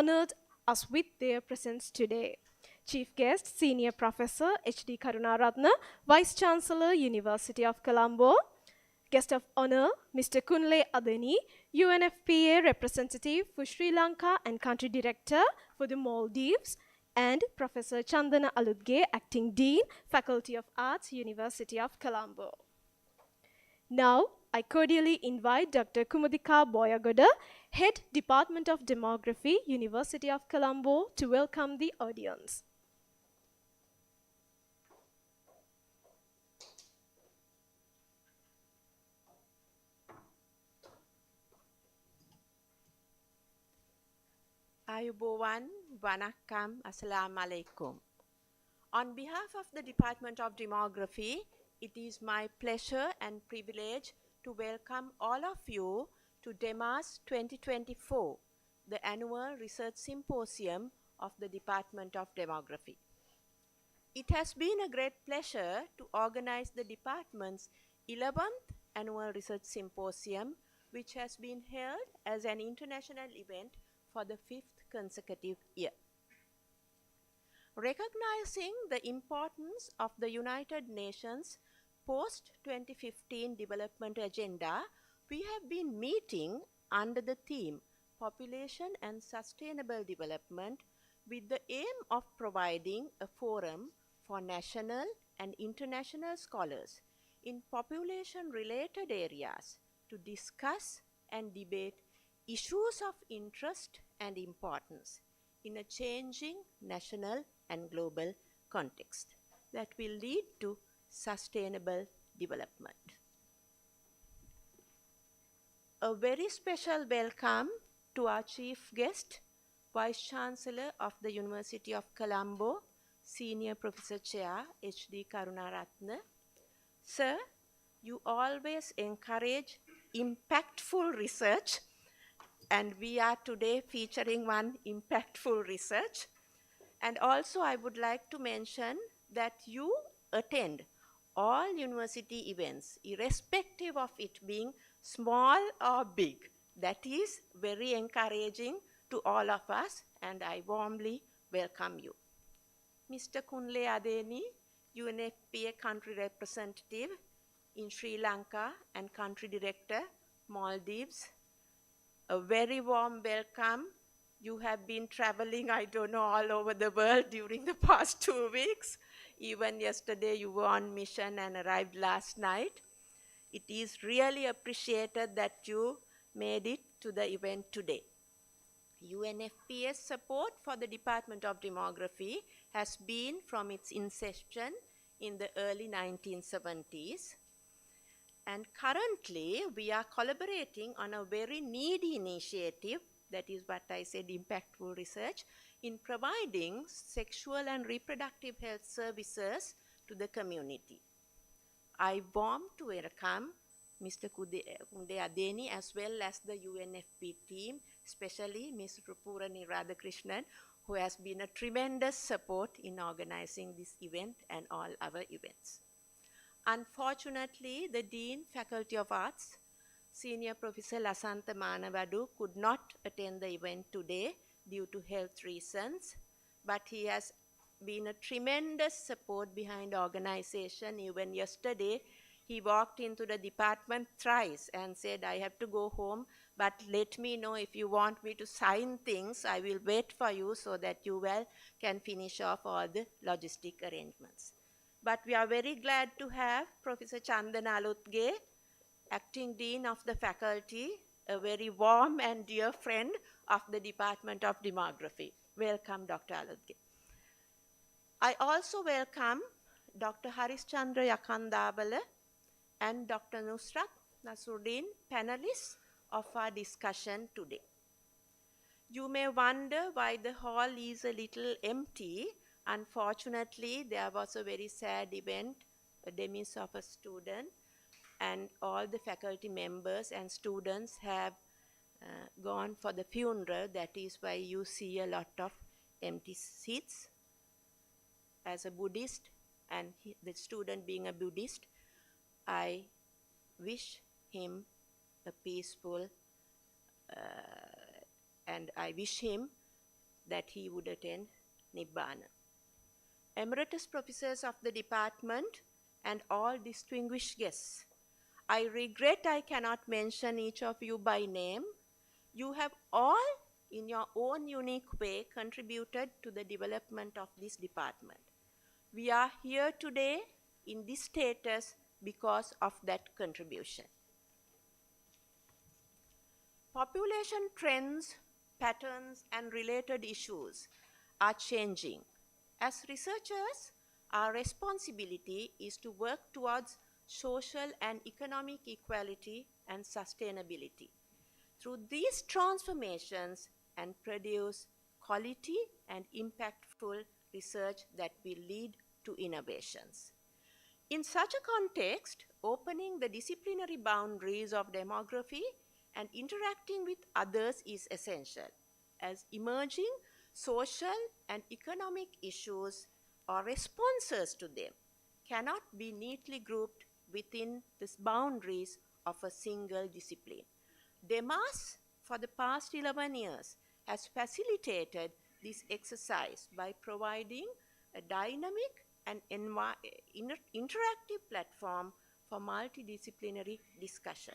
honored us with their presence today. Chief guest, Senior Professor H.D. Karunaratne, Vice Chancellor, University of Colombo. Guest of honor, Mr. Kunle Adeni, UNFPA representative for Sri Lanka and country director for the Maldives, and Professor Chandana Aludge, acting dean, Faculty of Arts, University of Colombo. Now, I cordially invite Dr. Kumudika Boyagoda, Head Department of Demography, University of Colombo, to welcome the audience. Ayubowan, Vanakkam, Assalamu alaikum. On behalf of the Department of Demography, it is my pleasure and privilege to welcome all of you to DEMA's 2024, the annual research symposium of the Department of Demography. It has been a great pleasure to organize the department's 11th annual research symposium, which has been held as an international event for the 5th consecutive year. Recognizing the importance of the United Nations post-2015 development agenda, we have been meeting under the theme Population and Sustainable Development with the aim of providing a forum for national and international scholars in population-related areas to discuss and debate issues of interest and importance in a changing national and global context that will lead to sustainable development. A very special welcome to our chief guest, Vice Chancellor of the University of Colombo, Senior Professor Chair H.D. Karunaratne. Sir, you always encourage impactful research, and we are today featuring one impactful research. And also I would like to mention that you attend all university events, irrespective of it being small or big. That is very encouraging to all of us, and I warmly welcome you. Mr. Kunle Adeni, UNFPA country representative in Sri Lanka and country director, Maldives. A very warm welcome. You have been traveling, I don't know, all over the world during the past 2 weeks. Even yesterday you were on mission and arrived last night. It is really appreciated that you made it to the event today. UNFPA's support for the Department of Demography has been from its inception in the early 1970s. And currently, we are collaborating on a very needy initiative, that is what I said, impactful research, in providing sexual and reproductive health services to the community. I warm to welcome Mr. Kunle Adeni as well as the UNFP team, especially Ms. Rupurani Radhakrishnan, who has been a tremendous support in organizing this event and all our events. Unfortunately, the Dean, Faculty of Arts, Senior Professor Lasantha Manavadu, could not attend the event today due to health reasons, but he has been a tremendous support behind the organization. Even yesterday, he walked into the department thrice and said, I have to go home, but let me know if you want me to sign things. I will wait for you so that you can finish off all the logistic arrangements. But we are very glad to have Professor Chandana Aludge, Acting Dean of the Faculty, a very warm and dear friend of the Department of Demography. Welcome, Dr. Aludge. I also welcome Dr. Harishchandra Yakandabala and Dr. Nusrat Nasruddin, panelists of our discussion today. You may wonder why the hall is a little empty. Unfortunately, there was a very sad event, a demise of a student, and all the faculty members and students have gone for the funeral. That is why you see a lot of empty seats. As a Buddhist, and the student being a Buddhist, I wish him a peaceful and I wish him that he would attain Nibbana. Emeritus professors of the department and all distinguished guests, I regret I cannot mention each of you by name. You have all, in your own unique way, contributed to the development of this department. We are here today in this status because of that contribution. Population trends, patterns, and related issues are changing. As researchers, our responsibility is to work towards social and economic equality and sustainability through these transformations and produce quality and impactful research that will lead to innovations. In such a context, opening the disciplinary boundaries of demography and interacting with others is essential, as emerging social and economic issues or responses to them cannot be neatly grouped within the boundaries of a single discipline. DEMAS, for the past 11 years, has facilitated this exercise by providing a dynamic and interactive platform for multidisciplinary discussion.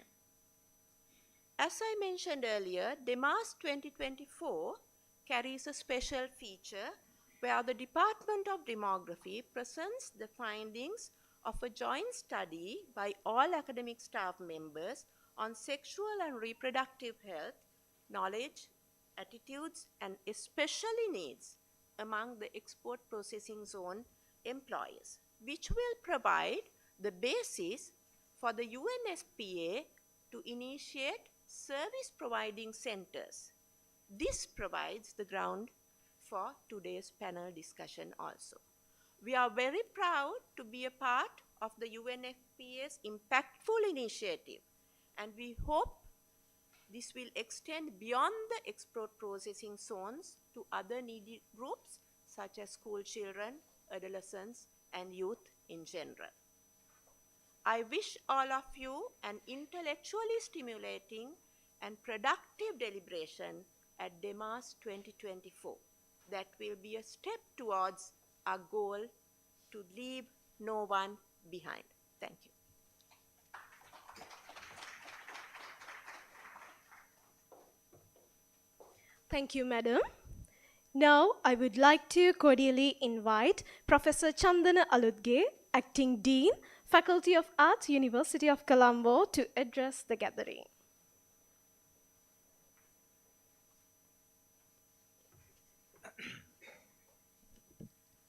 As I mentioned earlier, DEMAS 2024 carries a special feature where the Department of Demography presents the findings of a joint study by all academic staff members on sexual and reproductive health, knowledge, attitudes, and especially needs among the export processing zone employees, which will provide the basis for the UNFPA to initiate service providing centers. This provides the ground for today's panel discussion also. We are very proud to be a part of the UNFPA's impactful initiative, and we hope this will extend beyond the export processing zones to other needy groups such as school children, adolescents, and youth in general. I wish all of you an intellectually stimulating and productive deliberation at DEMAS 2024 that will be a step towards our goal to leave no one behind. Thank you. Thank you, Madam. Now, I would like to cordially invite Professor Chandana Aludge, Acting Dean, Faculty of Arts, University of Colombo, to address the gathering.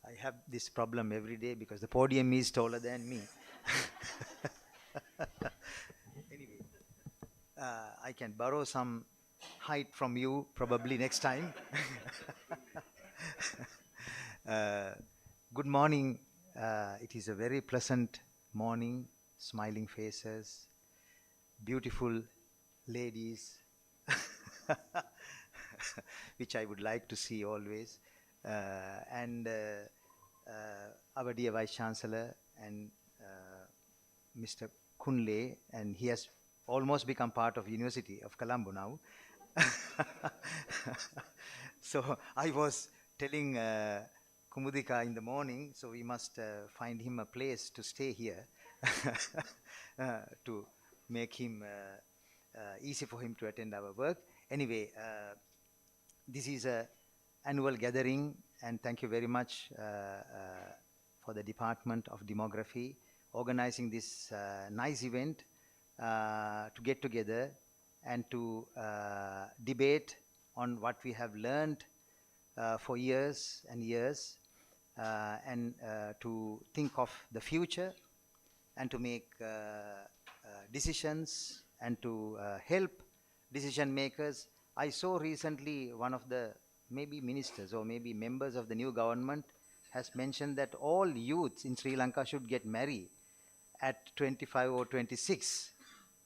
I have this problem every day because the podium is taller than me. Anyway, I can borrow some height from you probably next time. Good morning. It is a very pleasant morning, smiling faces, beautiful ladies, which I would like to see always. And our dear Vice Chancellor and Mr. Kunle, and he has almost become part of University of Colombo now. So I was telling Kumudika in the morning, so we must find him a place to stay here to make him easy for him to attend our work. Anyway, this is a annual gathering, and thank you very much for the Department of Demography organizing this nice event to get together and to debate on what we have learned for years and years, and to think of the future and to make decisions and to help decision makers. I saw recently one of the maybe ministers or maybe members of the new government has mentioned that all youths in Sri Lanka should get married at 25 or 26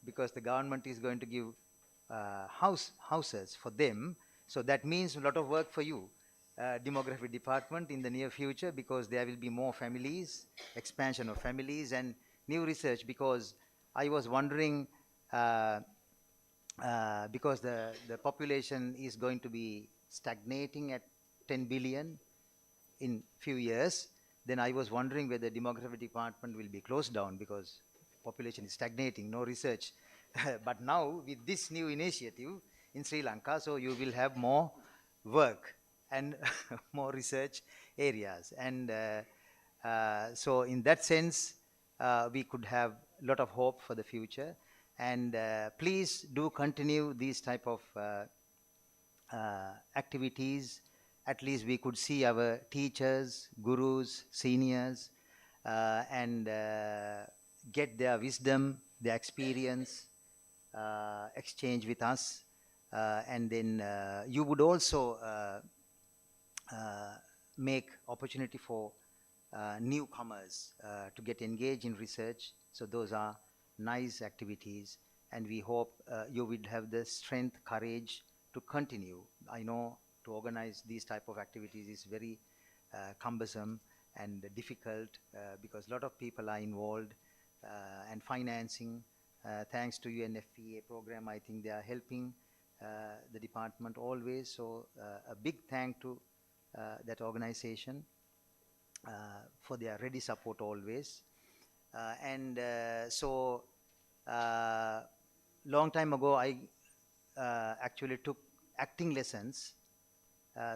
because the government is going to give houses for them. So that means a lot of work for you, demography department, in the near future, because there will be more families, expansion of families and new research. Because I was wondering, because the population is going to be stagnating at 10 billion in few years, then I was wondering whether demography department will be closed down because population is stagnating, no research. But now with this new initiative in Sri Lanka, so you will have more work and more research areas. And so in that sense, we could have a lot of hope for the future. And please do continue these type of activities. At least we could see our teachers, gurus, seniors, and get their wisdom, their experience, exchange with us. And then you would also make opportunity for newcomers to get engaged in research. So those are nice activities, and we hope you will have the strength, courage to continue. I know to organize these type of activities is very cumbersome and difficult because a lot of people are involved and financing. Thanks to UNFPA program, I think they are helping the department always. So a big thank to that organization for their ready support always. And so long time ago, I actually took acting lessons.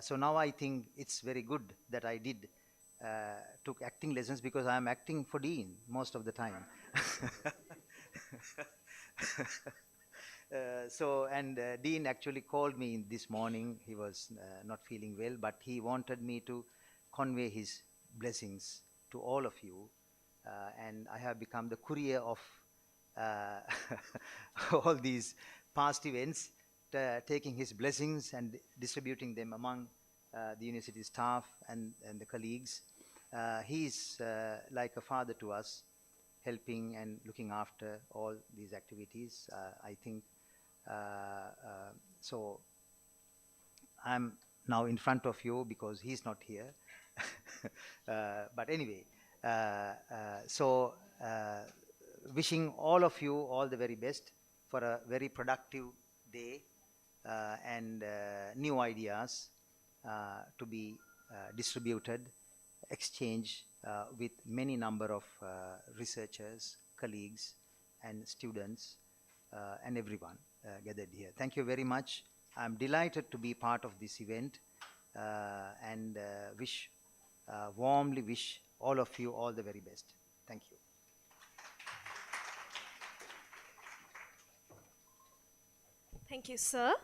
So now I think it's very good that I did took acting lessons because I'm acting for Dean most of the time. And Dean actually called me this morning. He was not feeling well, but he wanted me to convey his blessings to all of you. And I have become the courier of all these past events, taking his blessings and distributing them among the university staff and the colleagues. He is like a father to us, helping and looking after all these activities. I think so. I'm now in front of you because he's not here. But anyway, so wishing all of you all the very best for a very productive day and new ideas to be distributed, exchanged with many number of researchers, colleagues, and students, and everyone gathered here. Thank you very much. I'm delighted to be part of this event and warmly wish all of you all the very best. Thank you. Thank you, sir.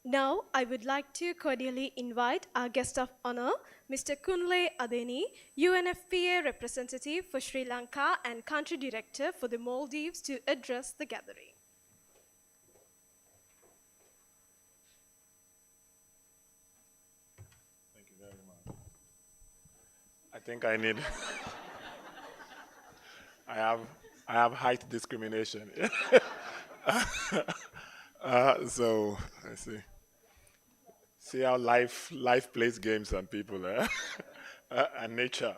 Now, I would like to cordially invite our guest of honor, Mr. Kunle Adeni, UNFPA representative for Sri Lanka and country director for the Maldives, to address the gathering. Thank you very much. I think I need. I have height discrimination. So let's see. See how life plays games on people, and nature.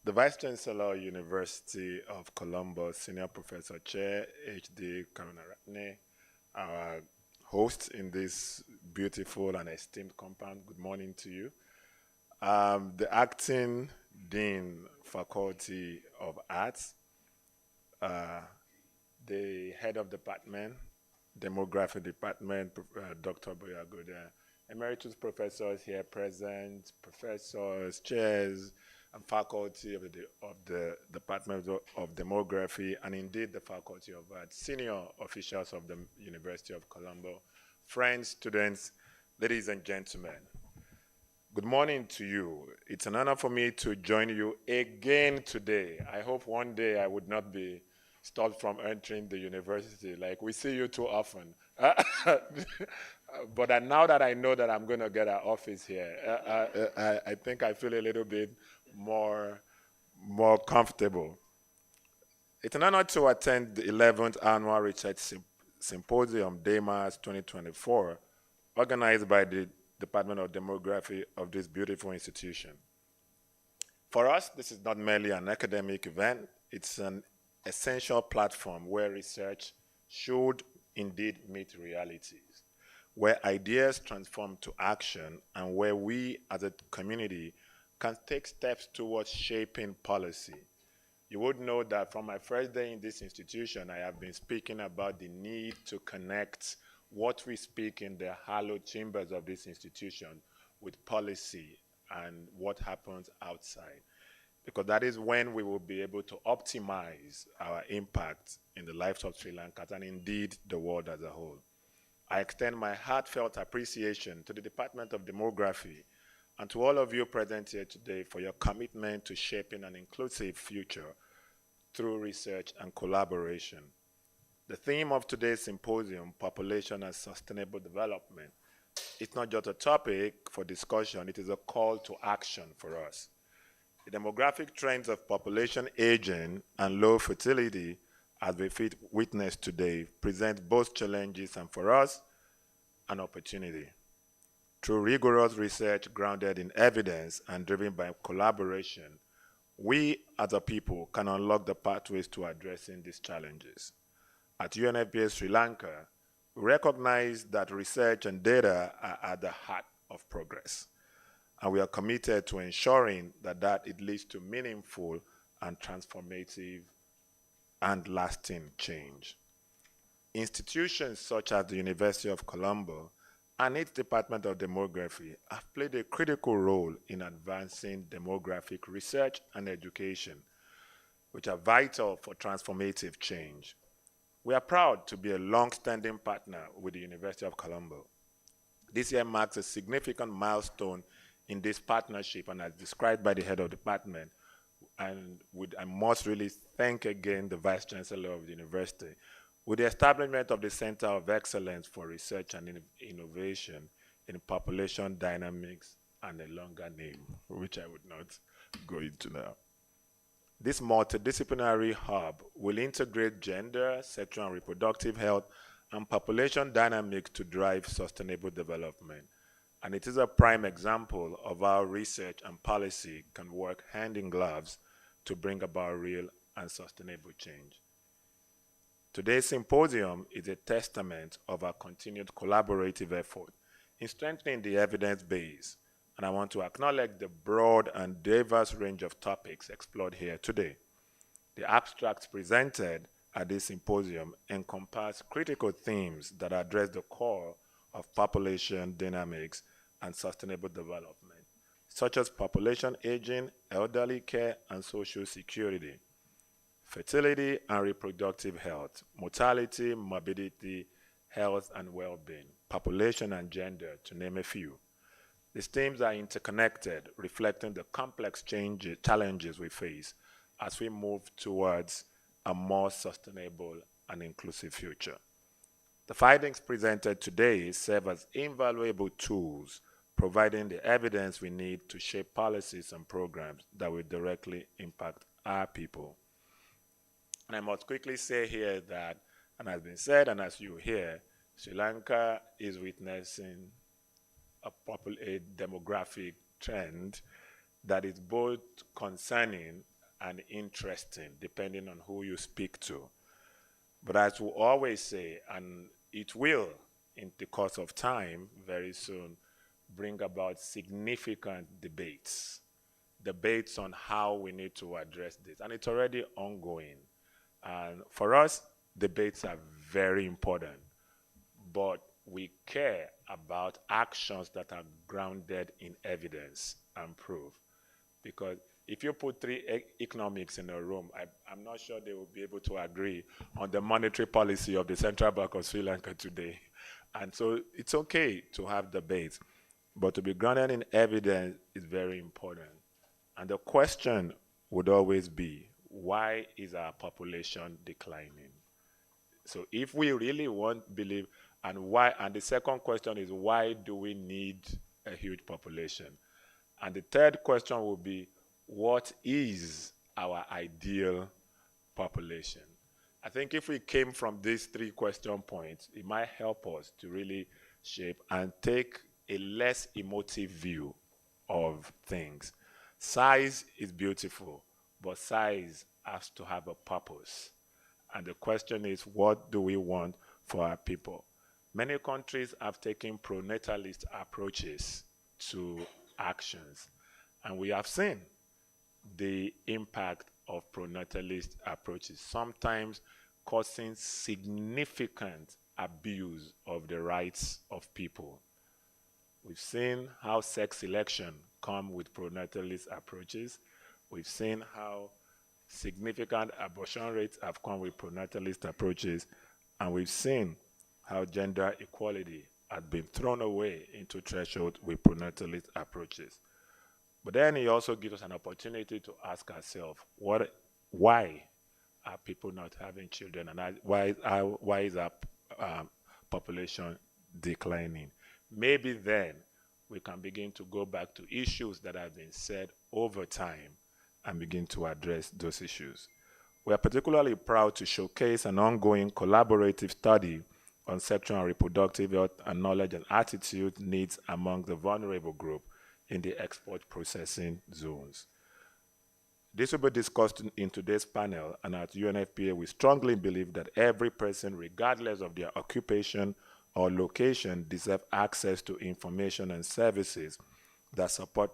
The Vice Chancellor, University of Colombo, Senior Professor Chair, H.D. Karunaratne, our host in this beautiful and esteemed compound. Good morning to you. The Acting Dean, Faculty of Arts, the Head of Department, Demography Department, Dr. Boyagoda, Emeritus Professors here present, professors, chairs, and faculty of the Department of Demography, and indeed the Faculty of Arts, senior officials of the University of Colombo, friends, students, ladies and gentlemen. Good morning to you. It's an honor for me to join you again today. I hope one day I would not be stopped from entering the university. Like, we see you too often. But now that I know that I'm going to get an office here, I think I feel a little bit more comfortable. It's an honor to attend the 11th Annual Research Symposium, DEMAS 2024, organized by the Department of Demography of this beautiful institution. For us, this is not merely an academic event, it's an essential platform where research should indeed meet realities, where ideas transform to action, and where we as a community can take steps towards shaping policy. You would know that from my first day in this institution, I have been speaking about the need to connect what we speak in the hallowed chambers of this institution with policy and what happens outside, because that is when we will be able to optimize our impact in the lives of Sri Lankans and indeed the world as a whole. I extend my heartfelt appreciation to the Department of Demography and to all of you present here today for your commitment to shaping an inclusive future through research and collaboration. The theme of today's symposium, Population and Sustainable Development, it's not just a topic for discussion, it is a call to action for us. The demographic trends of population aging and low fertility, as we witness today, present both challenges and, for us, an opportunity. Through rigorous research grounded in evidence and driven by collaboration, we as a people can unlock the pathways to addressing these challenges. At UNFPA Sri Lanka, we recognize that research and data are at the heart of progress, and we are committed to ensuring that it leads to meaningful and transformative and lasting change. Institutions such as the University of Colombo and its Department of Demography have played a critical role in advancing demographic research and education, which are vital for transformative change. We are proud to be a long-standing partner with the University of Colombo. This year marks a significant milestone in this partnership, and as described by the head of the department, and I must really thank again the Vice Chancellor of the university, with the establishment of the Center of Excellence for Research and Innovation in Population Dynamics, and a longer name, which I would not go into now. This multidisciplinary hub will integrate gender, sexual and reproductive health, and population dynamics to drive sustainable development. And it is a prime example of how research and policy can work hand in gloves to bring about real and sustainable change. Today's symposium is a testament of our continued collaborative effort in strengthening the evidence base, and I want to acknowledge the broad and diverse range of topics explored here today. The abstracts presented at this symposium encompass critical themes that address the core of population dynamics and sustainable development, such as population aging, elderly care, and social security, fertility and reproductive health, mortality, morbidity, health and well-being, population and gender, to name a few. These themes are interconnected, reflecting the complex challenges we face as we move towards a more sustainable and inclusive future. The findings presented today serve as invaluable tools, providing the evidence we need to shape policies and programs that will directly impact our people. And I must quickly say here that, and has been said, and as you hear, Sri Lanka is witnessing a demographic trend that is both concerning and interesting, depending on who you speak to. But as we always say, and it will, in the course of time, very soon, bring about significant debates on how we need to address this. And it's already ongoing. And for us, debates are very important, but we care about actions that are grounded in evidence and proof. Because if you put three economics in a room, I'm not sure they will be able to agree on the monetary policy of the Central Bank of Sri Lanka today. And so it's okay to have debates, but to be grounded in evidence is very important. And the question would always be, why is our population declining? So if we really believe, and why, and the second question is, why do we need a huge population? And the third question will be, what is our ideal population? I think if we came from these three question points, it might help us to really shape and take a less emotive view of things. Size is beautiful, but size has to have a purpose. And the question is, what do we want for our people. Many countries have taken pronatalist approaches to actions, and we have seen the impact of pronatalist approaches, sometimes causing significant abuse of the rights of people. We've seen how sex selection come with pronatalist approaches. We've seen how significant abortion rates have come with pronatalist approaches, and we've seen how gender equality had been thrown away into threshold with pronatalist approaches. But then it also gives us an opportunity to ask ourselves, why are people not having children, and why is our population declining? Maybe then we can begin to go back to issues that have been said over time and begin to address those issues. We are particularly proud to showcase an ongoing collaborative study on sexual and reproductive health and knowledge and attitude needs among the vulnerable group in the export processing zones. This will be discussed in today's panel, and at UNFPA we strongly believe that every person, regardless of their occupation or location, deserves access to information and services that support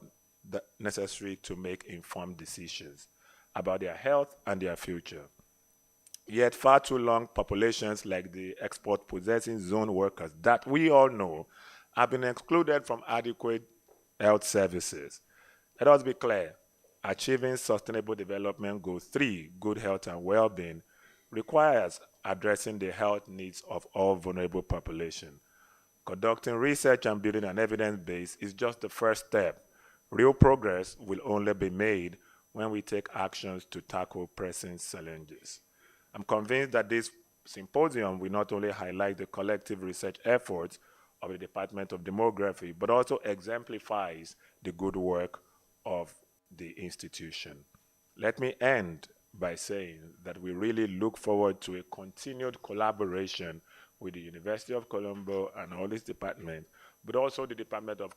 the necessary to make informed decisions about their health and their future. Yet far too long, populations like the export processing zone workers that we all know have been excluded from adequate health services. Let us be clear, achieving Sustainable Development Goal 3, good health and well-being, requires addressing the health needs of all vulnerable populations. Conducting research and building an evidence base is just the first step. Real progress will only be made when we take actions to tackle pressing challenges. I'm convinced that this symposium will not only highlight the collective research efforts of the Department of Demography, but also exemplifies the good work of the institution. Let me end by saying that we really look forward to a continued collaboration with the University of Colombo and all its departments, but also the Department of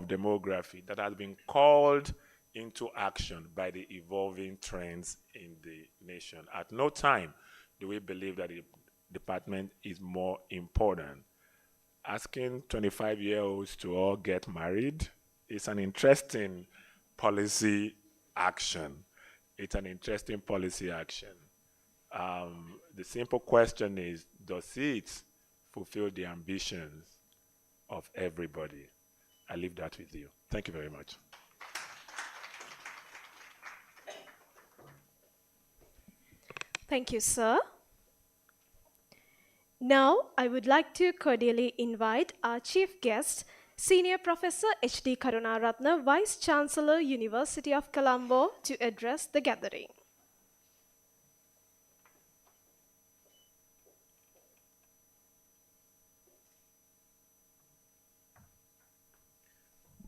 Demography that has been called into action by the evolving trends in the nation. At no time do we believe that the department is more important. Asking 25-year-olds to all get married is an interesting policy action. It's an interesting policy action. The simple question is, does it fulfill the ambitions of everybody? I leave that with you. Thank you very much. Thank you, sir. Now, I would like to cordially invite our chief guest, Senior Professor H.D. Karunaratne, Vice Chancellor, University of Colombo, to address the gathering.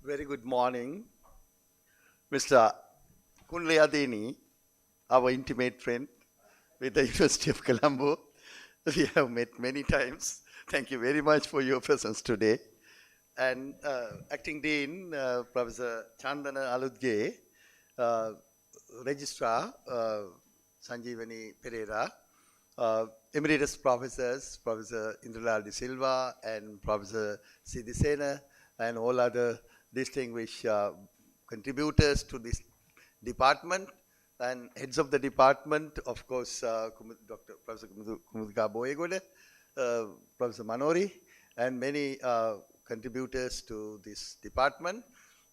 Very good morning, Mr. Kunle Adeni, our intimate friend with the University of Colombo. We have met many times. Thank you very much for your presence today. And Acting Dean, Professor Chandana Aludge, Registrar, Sanjeevani Pereira, Emeritus Professors, Professor Indralal de Silva and Professor Siddhisena, and all other distinguished contributors to this department, and heads of the department, of course, Dr. Professor Kumudika Boyegoda, Professor Manori, and many contributors to this department,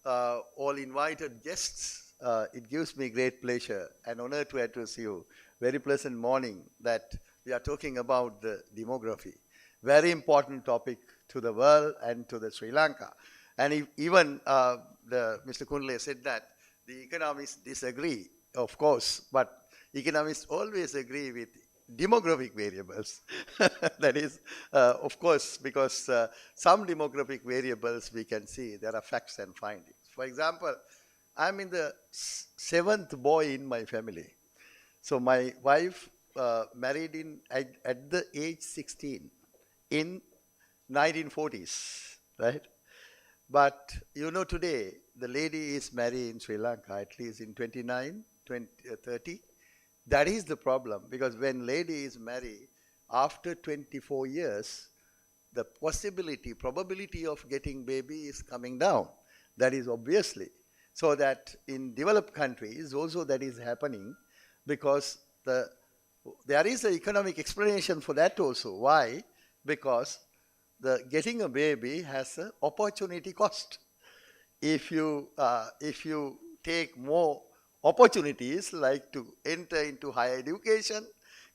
all invited guests. It gives me great pleasure and honor to address you. Very pleasant morning that we are talking about the demography. Very important topic to the world and to the Sri Lanka. And even Mr. Kunle said that the economists disagree, of course, but economists always agree with demographic variables. That is, of course, because some demographic variables we can see, there are facts and findings. For example, I'm in the 7th boy in my family. So my wife married at the age 16 in 1940s, right? But you know, today the lady is married in Sri Lanka at least in 29, 30. That is the problem, because when lady is married, after 24 years, the probability of getting baby is coming down. That is obviously. So that in developed countries also that is happening because there is an economic explanation for that also. Why? Because getting a baby has an opportunity cost. If you take more opportunities like to enter into higher education,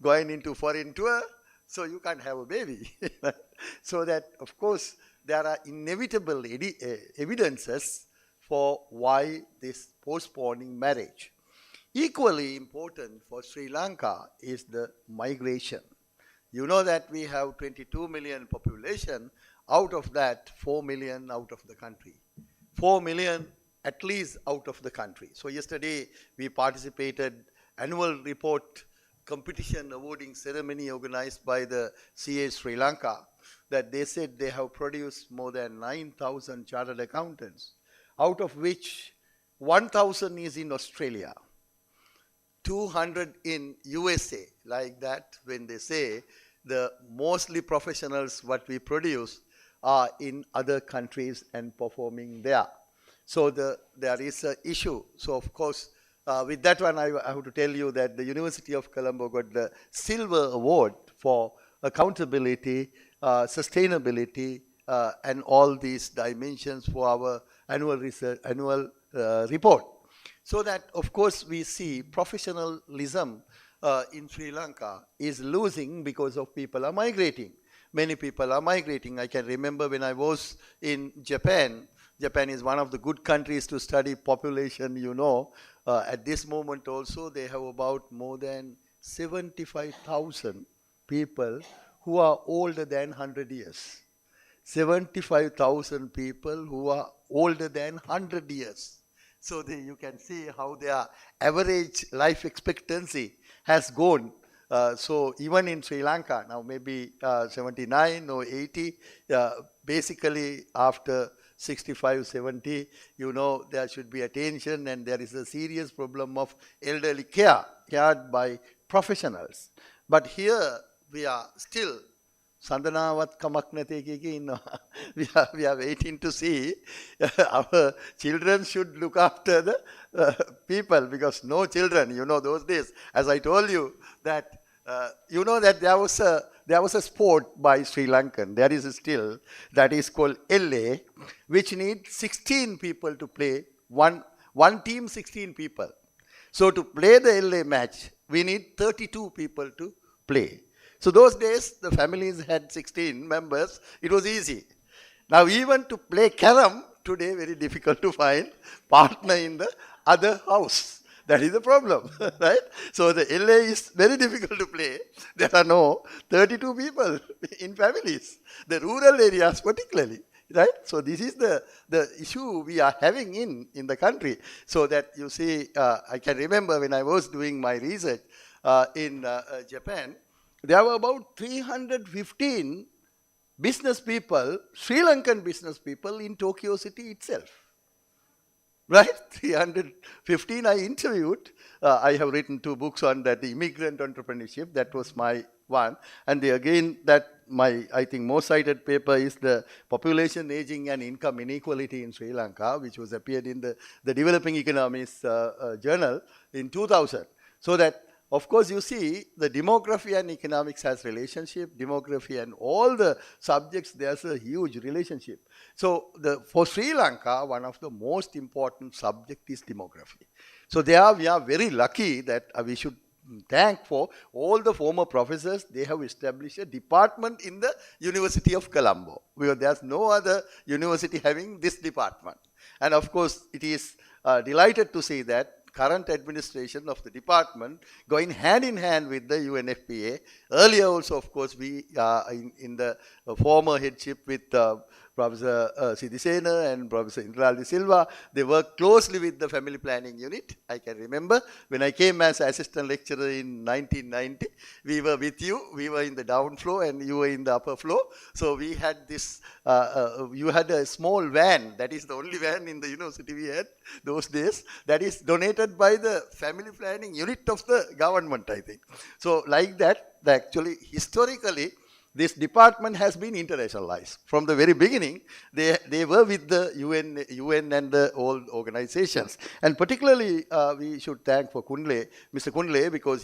going into foreign tour, so you can't have a baby. So that, of course, there are inevitable evidences for why this postponing marriage. Equally important for Sri Lanka is the migration. You know that we have 22 million population, out of that 4 million out of the country. 4 million at least out of the country. So yesterday we participated annual report competition awarding ceremony organized by the CA Sri Lanka, that they said they have produced more than 9,000 chartered accountants, out of which 1,000 is in Australia, 200 in USA, like that when they say the mostly professionals what we produce are in other countries and performing there. So there is an issue. So of course, with that one, I have to tell you that the University of Colombo got the Silver Award for accountability, sustainability, and all these dimensions for our annual report. So that, of course, we see professionalism in Sri Lanka is losing because of people are migrating. Many people are migrating. I can remember when I was in Japan. Japan is one of the good countries to study population, you know. At this moment also, they have about more than 75,000 people who are older than 100 years. 75,000 people who are older than 100 years. So you can see how their average life expectancy has gone. So even in Sri Lanka, now maybe 79 or 80, basically after 65, 70, you know, there should be attention, and there is a serious problem of elderly care, cared by professionals. But here we are still, Sandanavat kamak nathe kiki innawa. We are waiting to see our children should look after the people, because no children, you know, those days, as I told you, that you know that there was a sport by Sri Lankan, there is still, that is called LA, which needs 16 people to play, one team 16 people. So to play the LA match, we need 32 people to play. So those days, the families had 16 members, it was easy. Now even to play carom, today very difficult to find partner in the other house. That is the problem, right? So the LA is very difficult to play. There are no 32 people in families. The rural areas particularly, right? So this is the issue we are having in the country. So that you see, I can remember when I was doing my research in Japan, there were about 315 business people, Sri Lankan business people in Tokyo city itself. Right? 315 I interviewed. I have written 2 books on that, the immigrant entrepreneurship. That was my one. And I think most cited paper is the population aging and income inequality in Sri Lanka, which was appeared in the Developing Economies journal in 2000. So that, of course, you see the demography and economics has relationship, demography and all the subjects, there's a huge relationship. So for Sri Lanka, one of the most important subject is demography. So there we are very lucky that we should thank for all the former professors. They have established a department in the University of Colombo. There's no other university having this department. And of course, it is delighted to see that current administration of the department going hand in hand with the UNFPA. Earlier also, of course, we in the former headship with Professor Siddhisena and Professor Indral de Silva, they work closely with the family planning unit. I can remember when I came as assistant lecturer in 1990, we were with you. We were in the down floor and you were in the upper floor. So we had this, you had a small van. That is the only van in the university we had those days. That is donated by the family planning unit of the government, I think. So like that, actually, historically, this department has been internationalized. From the very beginning, they were with the UN and the all organizations. And particularly, we should thank for Mr. Kunle, because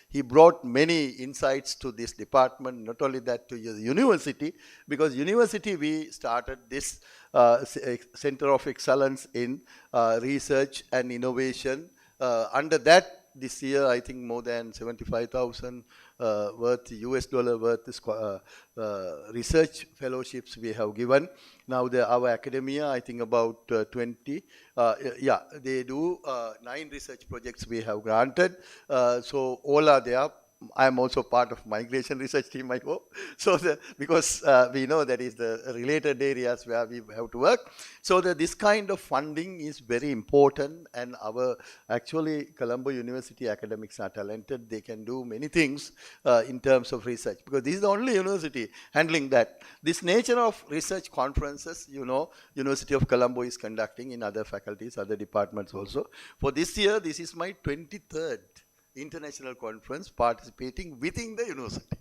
he brought many insights to this department, not only that to the university, because university we started this Center of Excellence in Research and Innovation. Under that, this year, I think more than 75,000 worth US dollar worth research fellowships we have given. Now our academia, I think about 20. Yeah, they do 9 research projects we have granted. So all are there. I am also part of migration research team, I hope. So because we know that is the related areas where we have to work. So this kind of funding is very important, and actually Colombo University academics are talented. They can do many things in terms of research, because this is the only university handling that. This nature of research conferences, University of Colombo is conducting in other faculties, other departments also. For this year, this is my 23rd international conference participating within the university.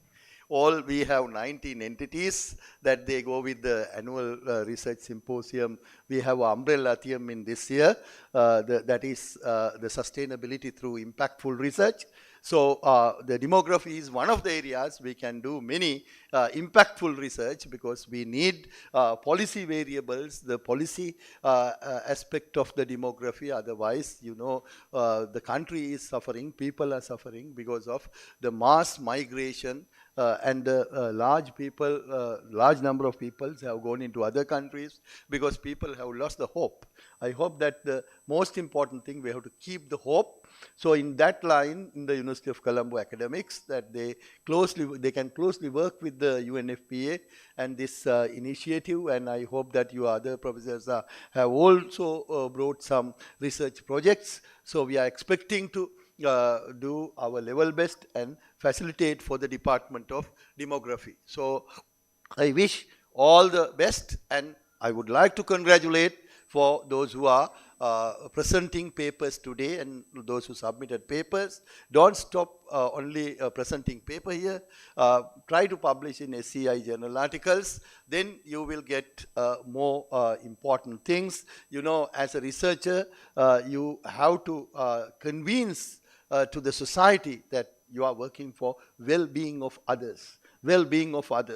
We have 19 entities that they go with the annual research symposium. We have an umbrella theme in this year, that is the sustainability through impactful research. So the demography is one of the areas we can do many impactful research, because we need policy variables, the policy aspect of the demography. Otherwise, the country is suffering, people are suffering because of the mass migration, and large number of people have gone into other countries because people have lost the hope. I hope that the most important thing, we have to keep the hope. So in that line, in the University of Colombo academics, that they can closely work with the UNFPA and this initiative, and I hope that your other professors have also brought some research projects. So we are expecting to do our level best and facilitate for the Department of Demography. So I wish all the best, and I would like to congratulate for those who are presenting papers today and those who submitted papers. Don't stop only presenting paper here. Try to publish in SCI journal articles. Then you will get more important things. As a researcher, you have to convince to the society that you are working for well-being of others.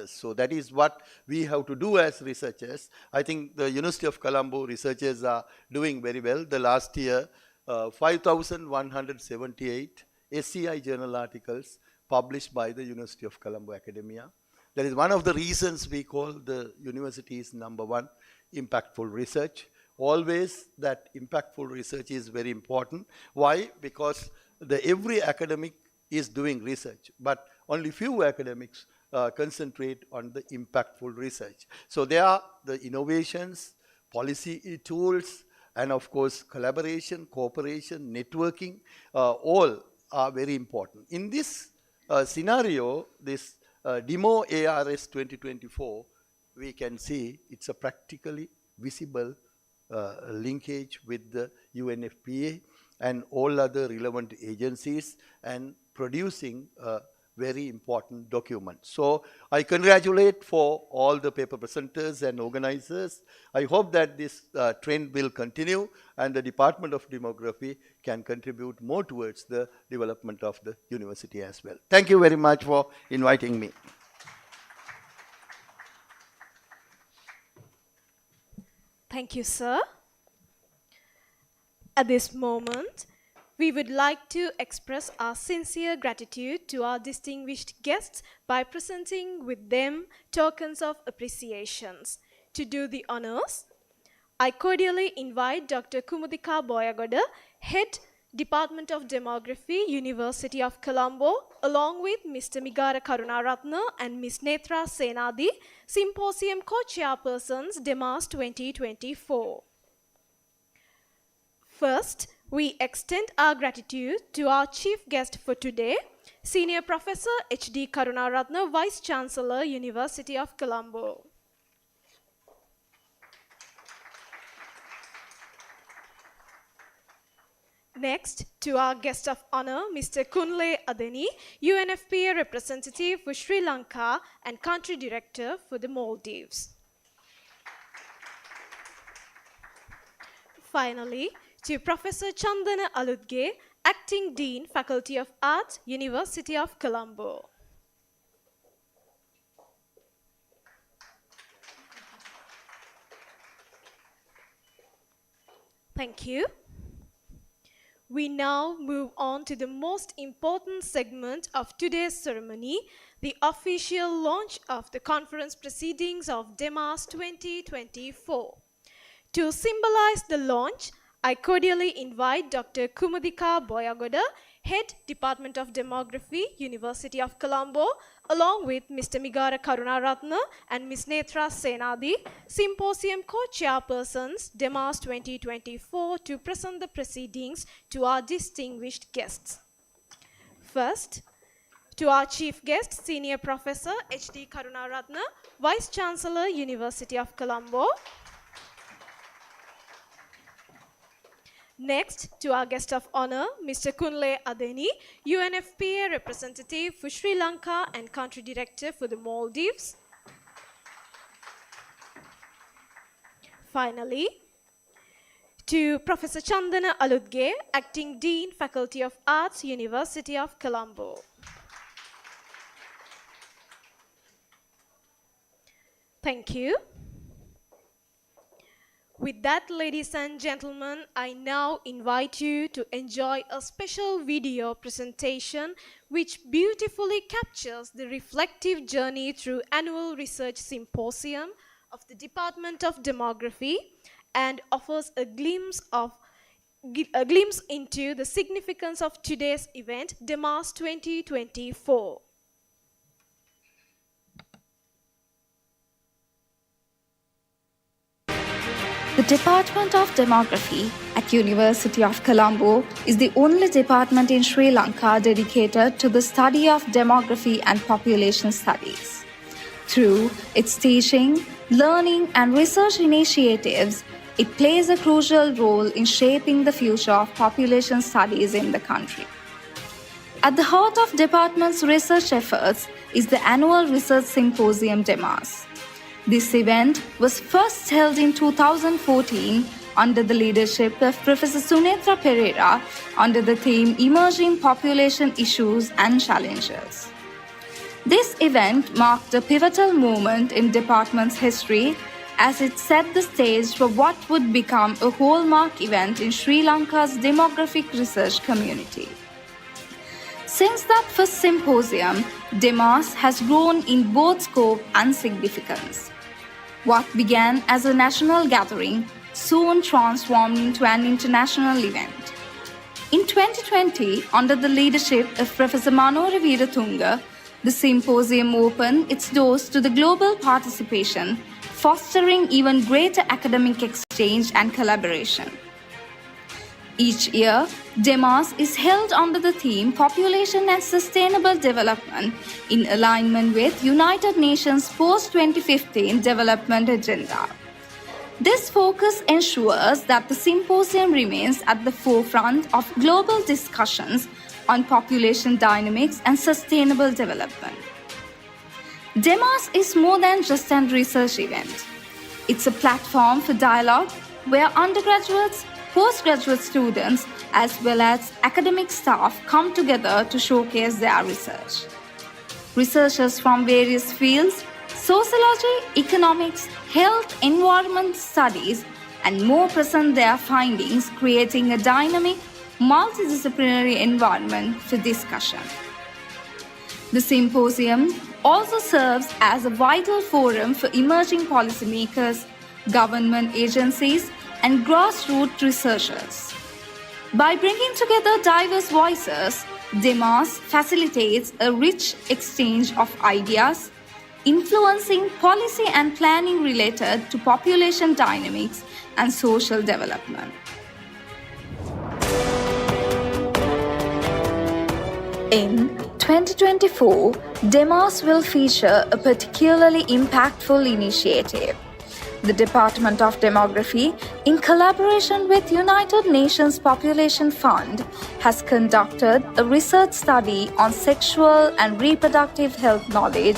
So that is what we have to do as researchers. I think the University of Colombo researchers are doing very well. The last year, 5,178 SCI journal articles published by the University of Colombo Academia. That is one of the reasons we call the university's #1 impactful research. Always that impactful research is very important. Why? Because every academic is doing research, but only few academics concentrate on the impactful research. So there are the innovations, policy tools, and of course collaboration, cooperation, networking, all are very important. In this scenario, this Demo ARS 2024, we can see it's a practically visible linkage with the UNFPA and all other relevant agencies, and producing a very important document. So I congratulate for all the paper presenters and organizers. I hope that this trend will continue, and the Department of Demography can contribute more towards the development of the university as well. Thank you very much for inviting me. Thank you, sir. At this moment, we would like to express our sincere gratitude to our distinguished guests by presenting with them tokens of appreciations. To do the honors, I cordially invite Dr. Kumudika Boyagoda, Head Department of Demography, University of Colombo, along with Mr. Migara Karunaratne and Ms. Netra Senadi, Symposium Co-Chairpersons, DEMAS 2024. First, we extend our gratitude to our chief guest for today, Senior Professor H.D. Karunaratne, Vice Chancellor, University of Colombo. Next, to our guest of honor, Mr. Kunle Adeni, UNFPA representative for Sri Lanka and country director for the Maldives. Finally, to Professor Chandana Aludge, acting dean, Faculty of Arts, University of Colombo. Thank you. We now move on to the most important segment of today's ceremony, the official launch of the conference proceedings of DEMAS 2024. To symbolize the launch, I cordially invite Dr. Kumudika Boyagoda, Head Department of Demography, University of Colombo, along with Mr. Migara Karunaratne and Ms. Netra Senadi, Symposium Co-Chairpersons, DEMAS 2024, to present the proceedings to our distinguished guests. First, to our chief guest, Senior Professor H.D. Karunaratne, Vice Chancellor, University of Colombo. Next, to our guest of honor, Mr. Kunle Adeni, UNFPA representative for Sri Lanka and country director for the Maldives. Finally, to Professor Chandana Aludge, acting dean, Faculty of Arts, University of Colombo. Thank you. With that, ladies and gentlemen, I now invite you to enjoy a special video presentation which beautifully captures the reflective journey through annual research symposium of the Department of Demography and offers a glimpse into the significance of today's event, DEMAS 2024. The Department of Demography at University of Colombo is the only department in Sri Lanka dedicated to the study of demography and population studies. Through its teaching, learning and research initiatives, it plays a crucial role in shaping the future of population studies in the country. At the heart of department's research efforts is the annual research symposium DEMAS. This event was first held in 2014 under the leadership of Professor Sunetra Pereira under the theme Emerging Population Issues and Challenges. This event marked a pivotal moment in department's history as it set the stage for what would become a hallmark event in Sri Lanka's demographic research community. Since that first symposium, DEMAS has grown in both scope and significance. What began as a national gathering soon transformed into an international event. In 2020, under the leadership of Professor Manora Veeratunga, the symposium opened its doors to the global participation, fostering even greater academic exchange and collaboration. Each year, DEMAS is held under the theme Population and Sustainable Development in alignment with United Nations post-2015 Development Agenda. This focus ensures that the symposium remains at the forefront of global discussions on population dynamics and sustainable development. DEMAS is more than just a research event. It's a platform for dialogue where undergraduates, postgraduate students, as well as academic staff come together to showcase their research. Researchers from various fields, sociology, economics, health, environment studies, and more present their findings, creating a dynamic, multidisciplinary environment for discussion. The symposium also serves as a vital forum for emerging policymakers, government agencies, and grassroots researchers. By bringing together diverse voices, DEMAS facilitates a rich exchange of ideas, influencing policy and planning related to population dynamics and social development. In 2024, DEMAS will feature a particularly impactful initiative. The Department of Demography, in collaboration with United Nations Population Fund, has conducted a research study on sexual and reproductive health knowledge,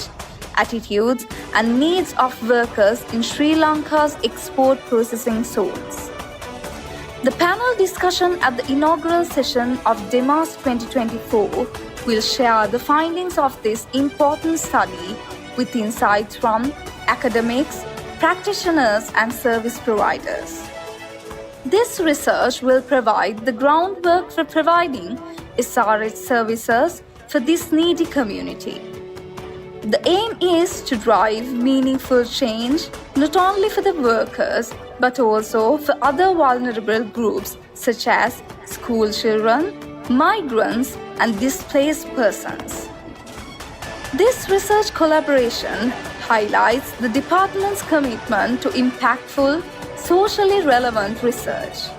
attitudes, and needs of workers in Sri Lanka's export processing zones. The panel discussion at the inaugural session of DEMAS 2024 will share the findings of this important study with insights from academics, practitioners, and service providers. This research will provide the groundwork for providing SRH services for this needy community. The aim is to drive meaningful change not only for the workers but also for other vulnerable groups such as school children, migrants, and displaced persons. This research collaboration highlights the department's commitment to impactful, socially relevant research.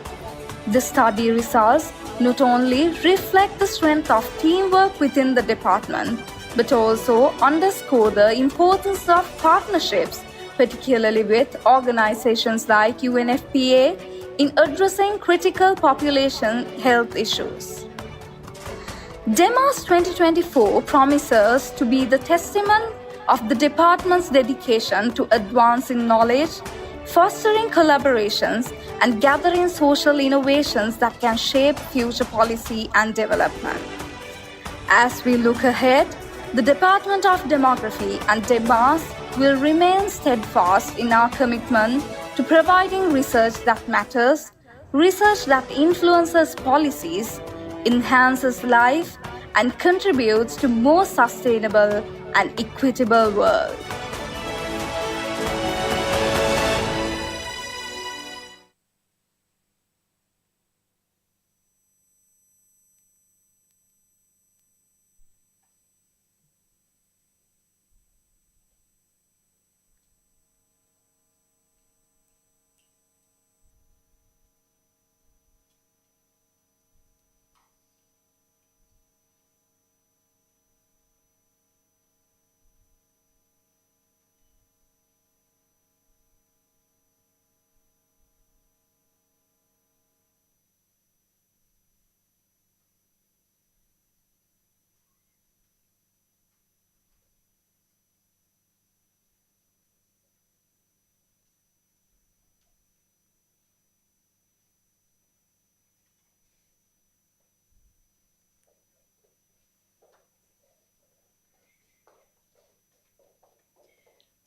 The study results not only reflect the strength of teamwork within the department, but also underscore the importance of partnerships, particularly with organizations like UNFPA, in addressing critical population health issues. DEMAS 2024 promises to be the testament of the department's dedication to advancing knowledge, fostering collaborations, and gathering social innovations that can shape future policy and development. As we look ahead, the Department of Demography and DEMAS will remain steadfast in our commitment to providing research that matters, research that influences policies, enhances life, and contributes to more sustainable and equitable world.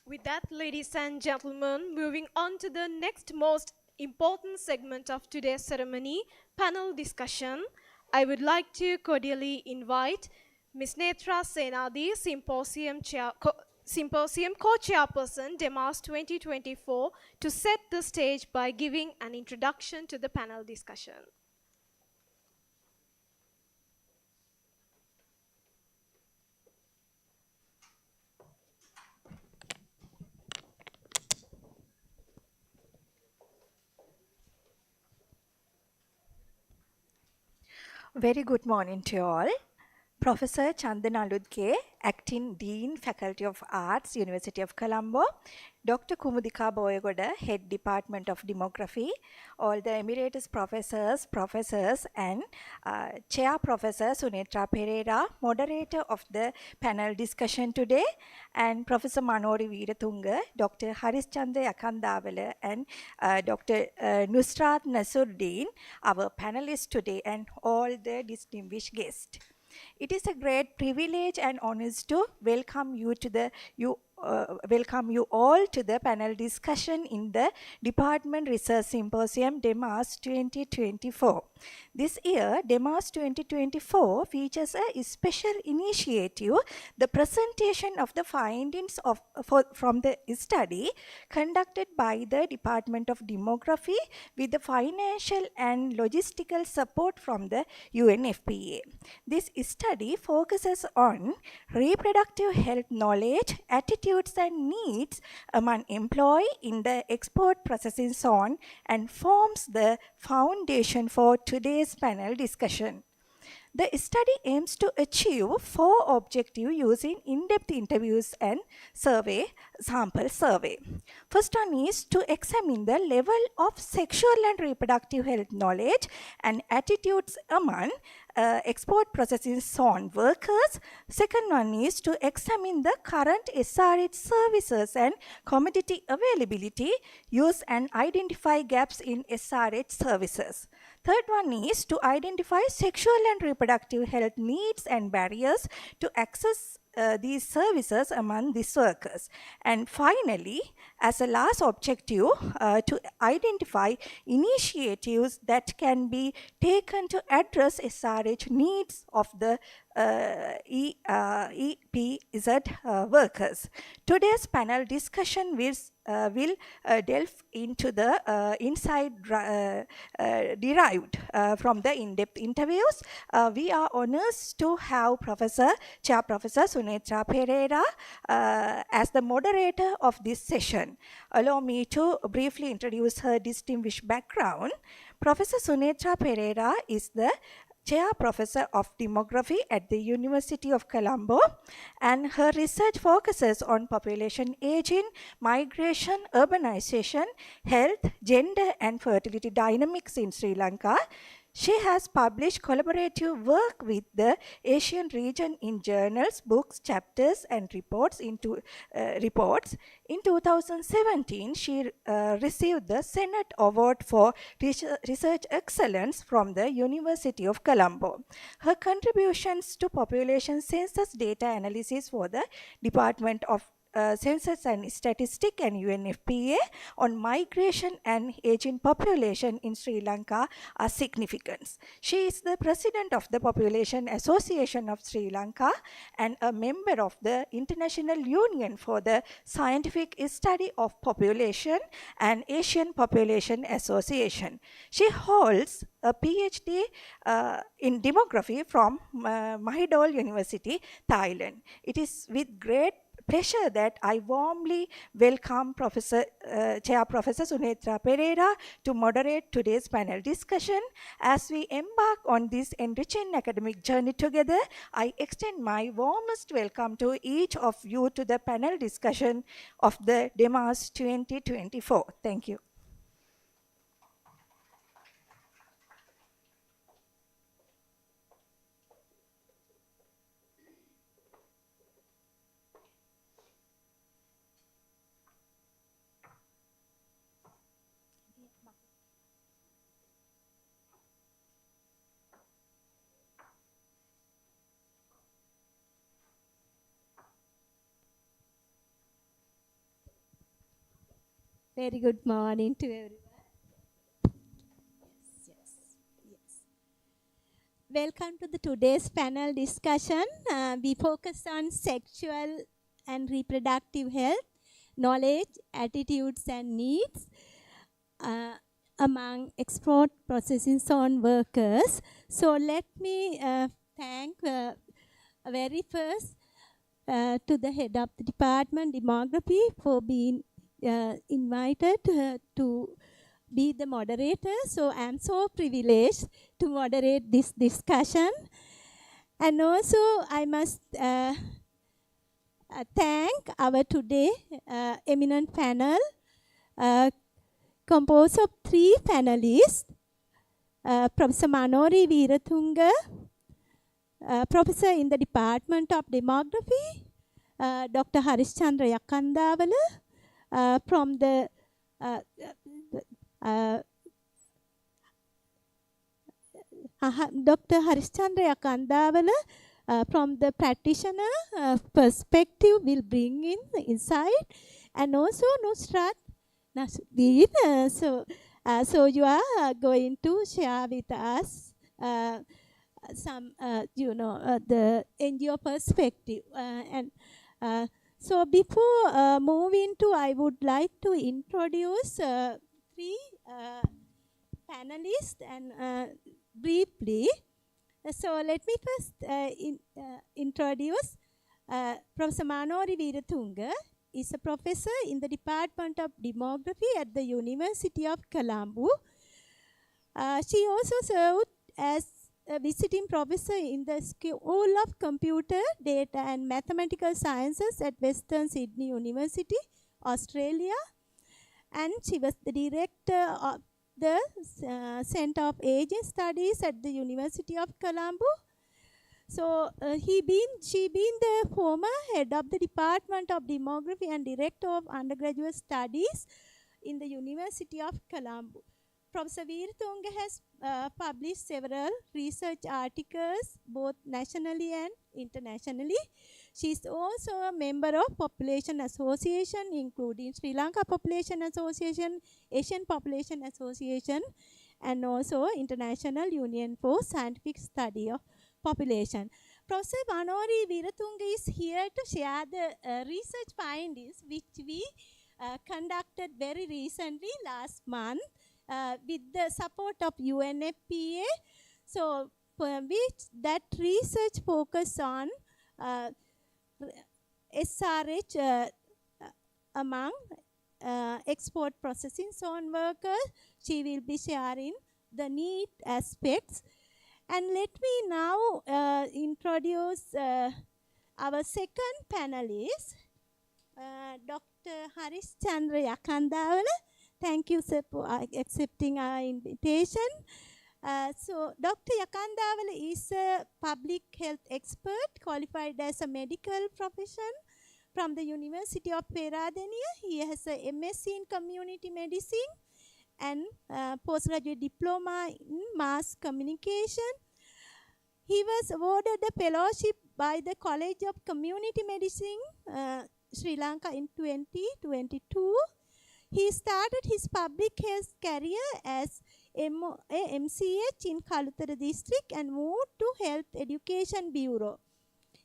With that, ladies and gentlemen, moving on to the next most important segment of today's ceremony, panel discussion, I would like to cordially invite Ms. Netra Senadi, Symposium Co-Chairperson, DEMAS 2024, to set the stage by giving an introduction to the panel discussion. Very good morning to all. Professor Chandan Aludke, Acting Dean, Faculty of Arts, University of Colombo, Dr. Kumudika Boyagoda, Head Department of Demography, all the Emeritus Professors and Chair Professor Sunetra Pereira, moderator of the panel discussion today, and Professor Manori Veeratunga, Dr. Harishchandra Yakandawala, and Dr. Nusrat Nasruddin, our panelists today, and all the distinguished guests. It is a great privilege and honor to welcome you to welcome you all to the panel discussion in the Department Research Symposium DEMAS 2024. This year, DEMAS 2024 features a special initiative, the presentation of the findings from the study conducted by the Department of Demography with the financial and logistical support from the UNFPA. This study focuses on reproductive health knowledge, attitudes and needs among employees in the export processing zone and forms the foundation for today's panel discussion. The study aims to achieve 4 objectives using in-depth interviews and sample survey. First one is to examine the level of sexual and reproductive health knowledge and attitudes among export processing zone workers. Second one is to examine the current SRH services and commodity availability, use and identify gaps in SRH services. Third one is to identify sexual and reproductive health needs and barriers to access these services among these workers. And finally, as a last objective, to identify initiatives that can be taken to address SRH needs of the EPZ workers. Today's panel discussion will delve into the insight derived from the in-depth interviews. We are honored to have Chair Professor Sunetra Pereira as the moderator of this session. Allow me to briefly introduce her distinguished background. Professor Sunetra Pereira is the Chair Professor of Demography at the University of Colombo, and her research focuses on population aging, migration, urbanization, health, gender and fertility dynamics in Sri Lanka. She has published collaborative work with the Asian region in journals, books, chapters and reports. In 2017, she received the Senate Award for Research Excellence from the University of Colombo. Her contributions to population census data analysis for the Department of Census and Statistics and UNFPA on migration and aging population in Sri Lanka are significant. She is the president of the Population Association of Sri Lanka and a member of the International Union for the Scientific Study of Population and Asian Population Association. She holds a PhD in demography from Mahidol University, Thailand. It is with great pleasure that I warmly welcome Chair Professor Sunetra Pereira to moderate today's panel discussion. As we embark on this enriching academic journey together, I extend my warmest welcome to each of you to the panel discussion of the DEMAS 2024. Thank you. Very good morning to everyone. Yes. Welcome to today's panel discussion. We focus on sexual and reproductive health, knowledge, attitudes and needs among export processing zone workers. So let me thank very first to the head of the Department Demography for being invited to be the moderator. So I'm so privileged to moderate this discussion. And also I must thank our today eminent panel composed of 3 panelists, Professor Manori Veeratunga, Professor in the Department of Demography, Dr. Harishchandra Yakandawala, from the Dr. Harishchandra Yakandawala from the practitioner perspective will bring in the insight, and also Nusrat Nasruddin. So you are going to share with us some, the NGO perspective. So before moving to, I would like to introduce three panelists and briefly. So let me first introduce Professor Manori Veeratunga is a professor in the Department of Demography at the University of Colombo. She also served as a visiting professor in the School of Computer, Data and Mathematical Sciences at Western Sydney University, Australia. And she was the director of the Centre of Aging Studies at the University of Colombo. So she been the former head of the Department of Demography and director of undergraduate studies in the University of Colombo. Professor Veeratunga has published several research articles both nationally and internationally. She is also a member of Population Association, including Sri Lanka Population Association, Asian Population Association, and also International Union for Scientific Study of Population. Professor Manori Veeratunga is here to share the research findings which we conducted very recently last month with the support of UNFPA. So which that research focus on SRH among export processing zone workers. She will be sharing the need aspects. And let me now introduce our second panelist, Dr. Harish Chandra Yakandawala. Thank you, sir, for accepting our invitation. So Dr. Yakandawala is a public health expert qualified as a medical profession from the University of Peradeniya. He has a MSc in community medicine and postgraduate diploma in mass communication. He was awarded a fellowship by the College of Community Medicine, Sri Lanka in 2022. He started his public health career as MCH in Kalutara district and moved to Health Education Bureau.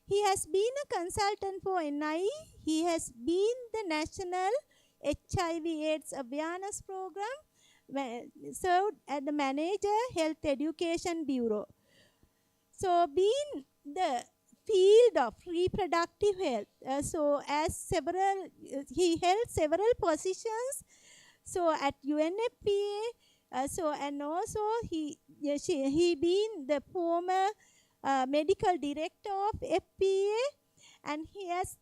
He has been a consultant for NIE. He has been the National HIV/AIDS Awareness Program, served as the manager, Health Education Bureau. So being the field of reproductive health, he held several positions. So at UNFPA, and also he been the former medical director of FPA, and he has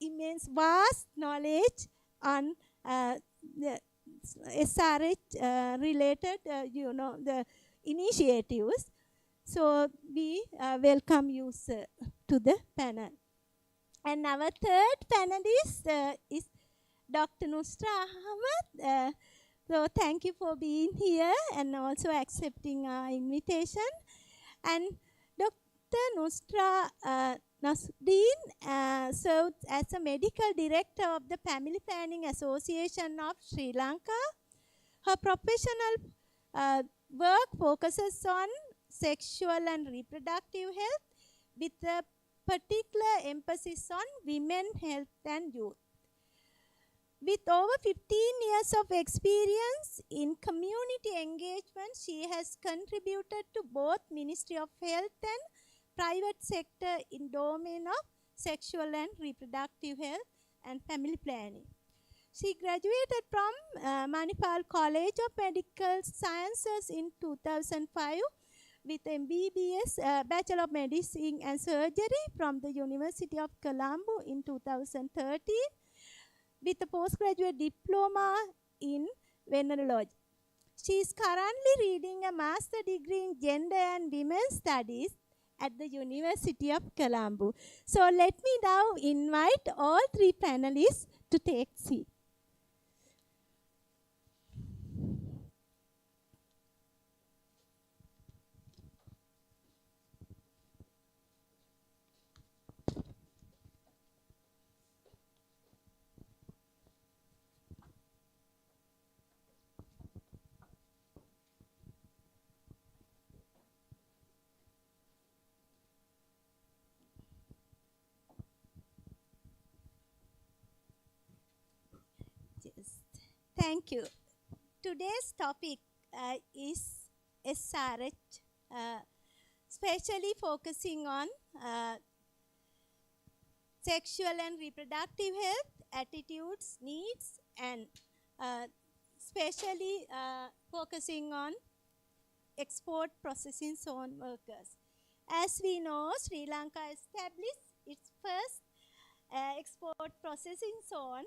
immense vast knowledge on the SRH related, the initiatives. So we welcome you, sir, to the panel. And our third panelist is Dr. Nusra Ahmed. So thank you for being here and also accepting our invitation. And Dr. Nusra Nasruddin served as a medical director of the Family Planning Association of Sri Lanka. Her professional work focuses on sexual and reproductive health with a particular emphasis on women health and youth. With over 15 years of experience in community engagement, she has contributed to both Ministry of Health and private sector in domain of sexual and reproductive health and family planning. She graduated from Manipal College of Medical Sciences in 2005 with MBBS, Bachelor of Medicine and Surgery from the University of Colombo in 2013 with a postgraduate diploma in venereology. She is currently reading a master degree in gender and women's studies at the University of Colombo. So let me now invite all three panelists to take seat. Thank you. Today's topic is SRH, especially focusing on sexual and reproductive health, attitudes, needs, and especially focusing on export processing zone workers. As we know, Sri Lanka established its first export processing zone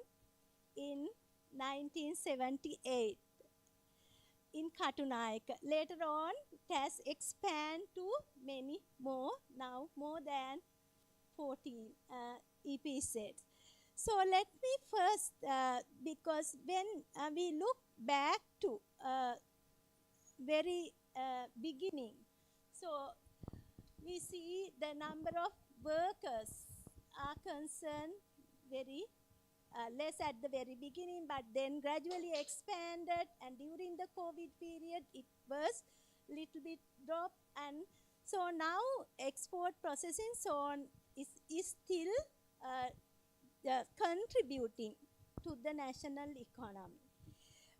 in 1978 in Katunayaka. Later on, it has expanded to many more, now more than 14 EPZs. So let me first, because when we look back to very beginning, so we see the number of workers are concerned very less at the very beginning, but then gradually expanded, and during the COVID period it was little bit dropped, and so now export processing zone is still contributing to the national economy.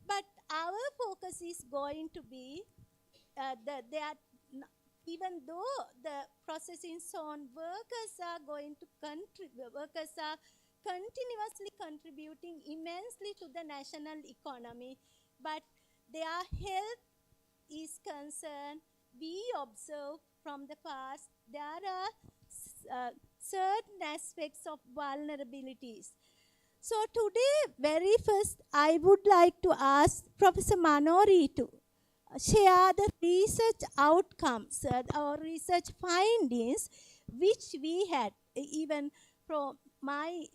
But our focus is going to be even though the processing zone workers are going to workers are continuously contributing immensely to the national economy, but their health is concerned. We observe from the past there are certain aspects of vulnerabilities. So today, very first, I would like to ask Professor Manori to share the research outcomes or research findings which we had even from my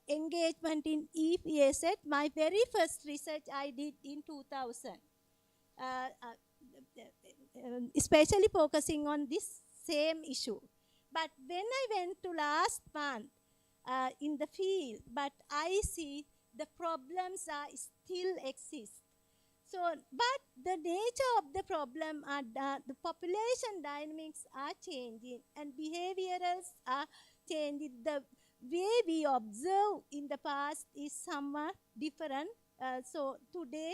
engagement in EPZ. My very first research I did in 2000, especially focusing on this same issue. But when I went to last month in the field, but I see the problems are still exist. So, but the nature of the problem are the population dynamics are changing and behaviorals are changing. The way we observe in the past is somewhat different. So today,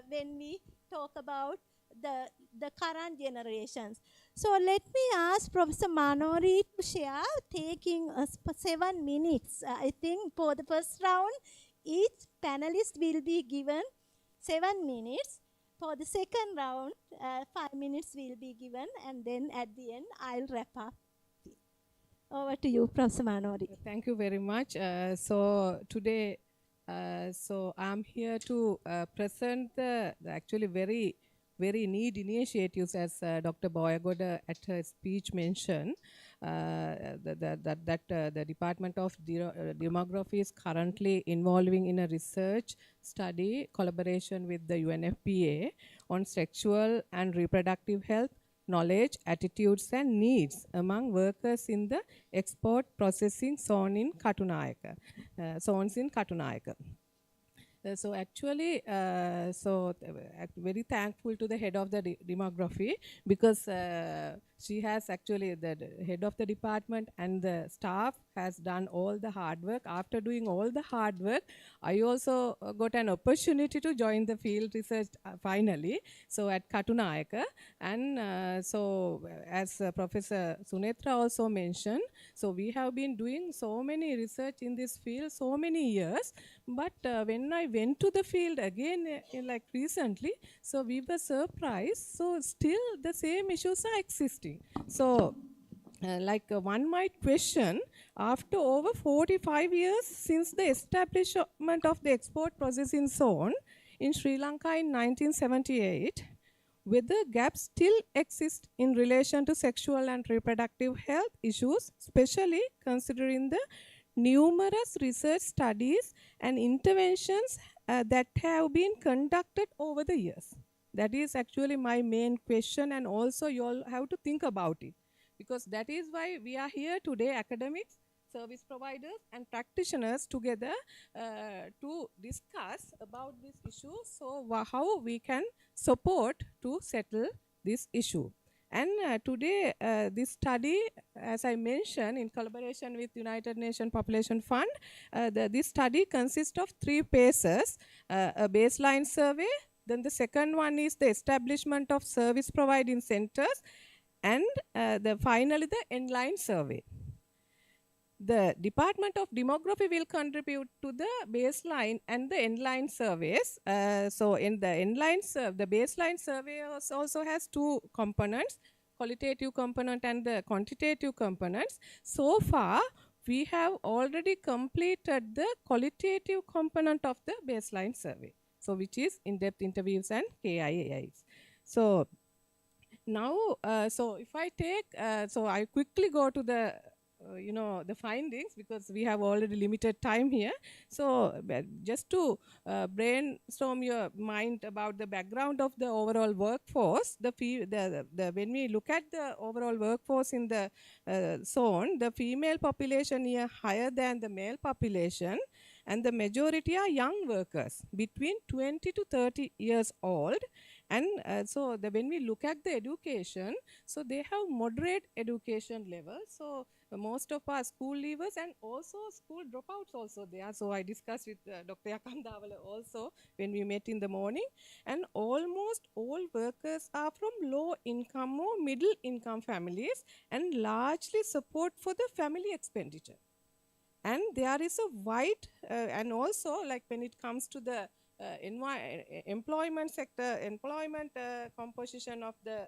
when we talk about the current generations. So let me ask Professor Manori to share, taking us for 7 minutes. I think for the first round, each panelist will be given 7 minutes. For the second round, 5 minutes will be given, and then at the end, I'll wrap up. Over to you, Professor Manori. Thank you very much. So today, so I'm here to present the actually very neat initiatives, as Dr. Boyagoda at her speech mentioned, that the Department of Demography is currently involving in a research study collaboration with the UNFPA on sexual and reproductive health, knowledge, attitudes and needs among workers in the export processing zone in Katunayaka, zones in Katunayaka. So actually, very thankful to the head of the demography, because she has actually, the head of the department and the staff has done all the hard work. After doing all the hard work, I also got an opportunity to join the field research finally, so at Katunayaka. And so as Professor Sunetra also mentioned, so we have been doing so many research in this field so many years, but when I went to the field again like recently, so we were surprised, so still the same issues are existing. So one might question, after over 45 years since the establishment of the export processing zone in Sri Lanka in 1978, whether gaps still exist in relation to sexual and reproductive health issues, especially considering the numerous research studies and interventions that have been conducted over the years. That is actually my main question, and also you all have to think about it, because that is why we are here today, academics, service providers and practitioners together to discuss about this issue, so how we can support to settle this issue. And today, this study, as I mentioned, in collaboration with United Nations Population Fund, this study consists of 3 phases: a baseline survey, then the second one is the establishment of service providing centers, and finally the inline survey. The Department of Demography will contribute to the baseline and the inline surveys. So in the inline the baseline survey also has 2 components, qualitative component and the quantitative components. So far, we have already completed the qualitative component of the baseline survey, so which is in-depth interviews and KIAIs. So now, so if I take, so I quickly go to the the findings, because we have already limited time here. So just to brainstorm your mind about the background of the overall workforce, when we look at the overall workforce in the zone, the female population is higher than the male population, and the majority are young workers between 20 to 30 years old. And so when we look at the education, so they have moderate education level. So most of our school leavers and also school dropouts also there. So I discussed with Dr. Yakandavala also when we met in the morning. And almost all workers are from low income or middle income families and largely support for the family expenditure. And there is a wide, and also like when it comes to the employment sector, employment composition of the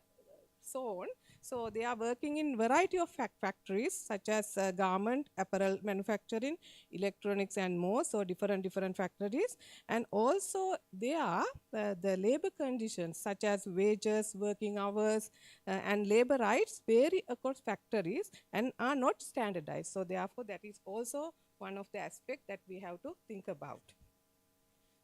zone, so they are working in variety of factories such as garment, apparel manufacturing, electronics and more, so different factories. And also they are the labor conditions such as wages, working hours and labor rights vary across factories and are not standardized. So therefore that is also one of the aspects that we have to think about.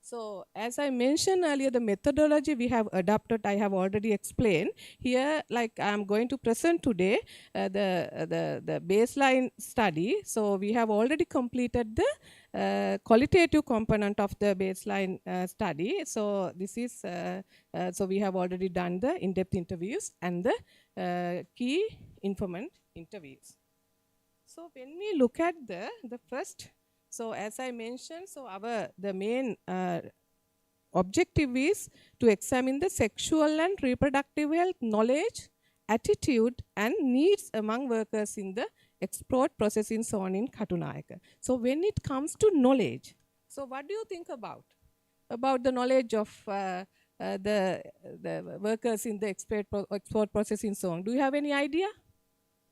So as I mentioned earlier, the methodology we have adopted, I have already explained. Here, like I'm going to present today the baseline study. So we have already completed the qualitative component of the baseline study. So this is, so we have already done the in-depth interviews and the key informant interviews. So when we look at the first, so as I mentioned, so the main objective is to examine the sexual and reproductive health knowledge, attitude and needs among workers in the export processing zone in Katunayaka. So when it comes to knowledge, so what do you think about the knowledge of the workers in the export processing zone? Do you have any idea?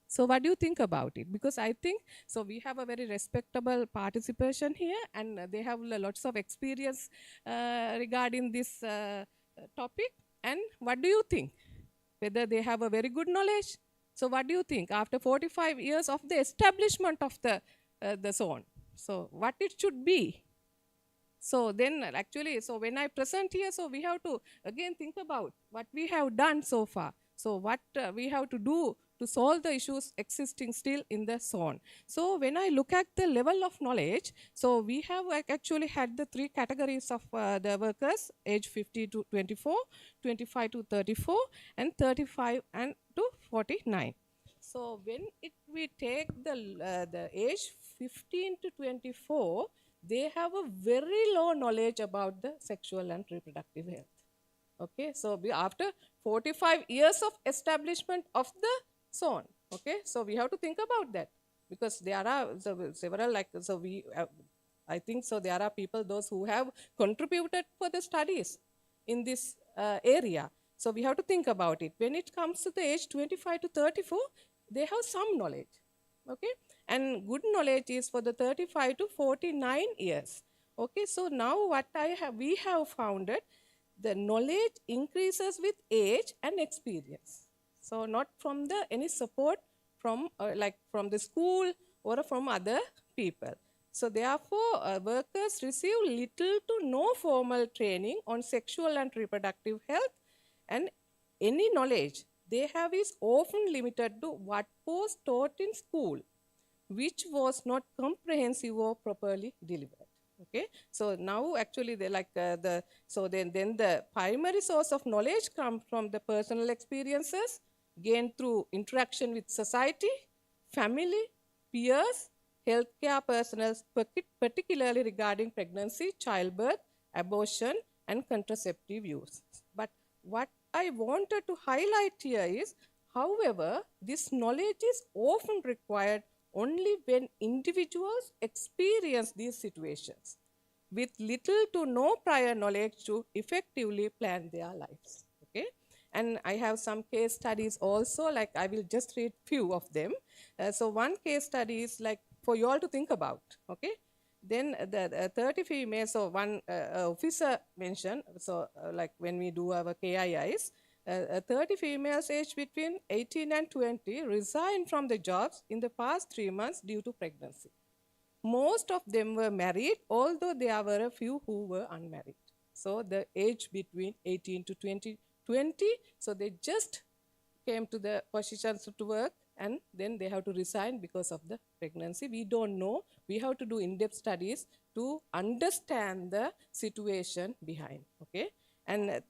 So what do you think about it? Because I think, so we have a very respectable participation here and they have lots of experience regarding this topic. And what do you think? Whether they have a very good knowledge? So what do you think after 45 years of the establishment of the zone? So what it should be? So then actually, so when I present here, so we have to again think about what we have done so far. So what we have to do to solve the issues existing still in the zone. So when I look at the level of knowledge, so we have actually had the 3 categories of the workers, age 50 to 24, 25 to 34, and 35 and to 49. So when we take the age 15 to 24, they have a very low knowledge about the sexual and reproductive health. Okay, so after 45 years of establishment of the zone, okay, so we have to think about that, because there are several, like, so we I think so there are people, those who have contributed for the studies in this area. So we have to think about it. When it comes to the age 25 to 34, they have some knowledge, okay, and good knowledge is for the 35 to 49 years. Okay, so now what we have found it, the knowledge increases with age and experience. So not from any support from like from the school or from other people. So therefore, workers receive little to no formal training on sexual and reproductive health, and any knowledge they have is often limited to what was taught in school, which was not comprehensive or properly delivered. Okay, so now actually they like so then the primary source of knowledge comes from the personal experiences, gained through interaction with society, family, peers, healthcare personnel, particularly regarding pregnancy, childbirth, abortion, and contraceptive use. But what I wanted to highlight here is, however, this knowledge is often required only when individuals experience these situations with little to no prior knowledge to effectively plan their lives. Okay, and I have some case studies also, like I will just read few of them. So one case study is like for you all to think about. Okay, then the 30 females, so one officer mentioned, so like when we do our KIIs, 30 females aged between 18 and 20 resigned from the jobs in the past 3 months due to pregnancy. Most of them were married, although there were a few who were unmarried. So the age between 18 to 20, so they just came to the positions to work and then they have to resign because of the pregnancy. We don't know. We have to do in-depth studies to understand the situation behind. Okay, and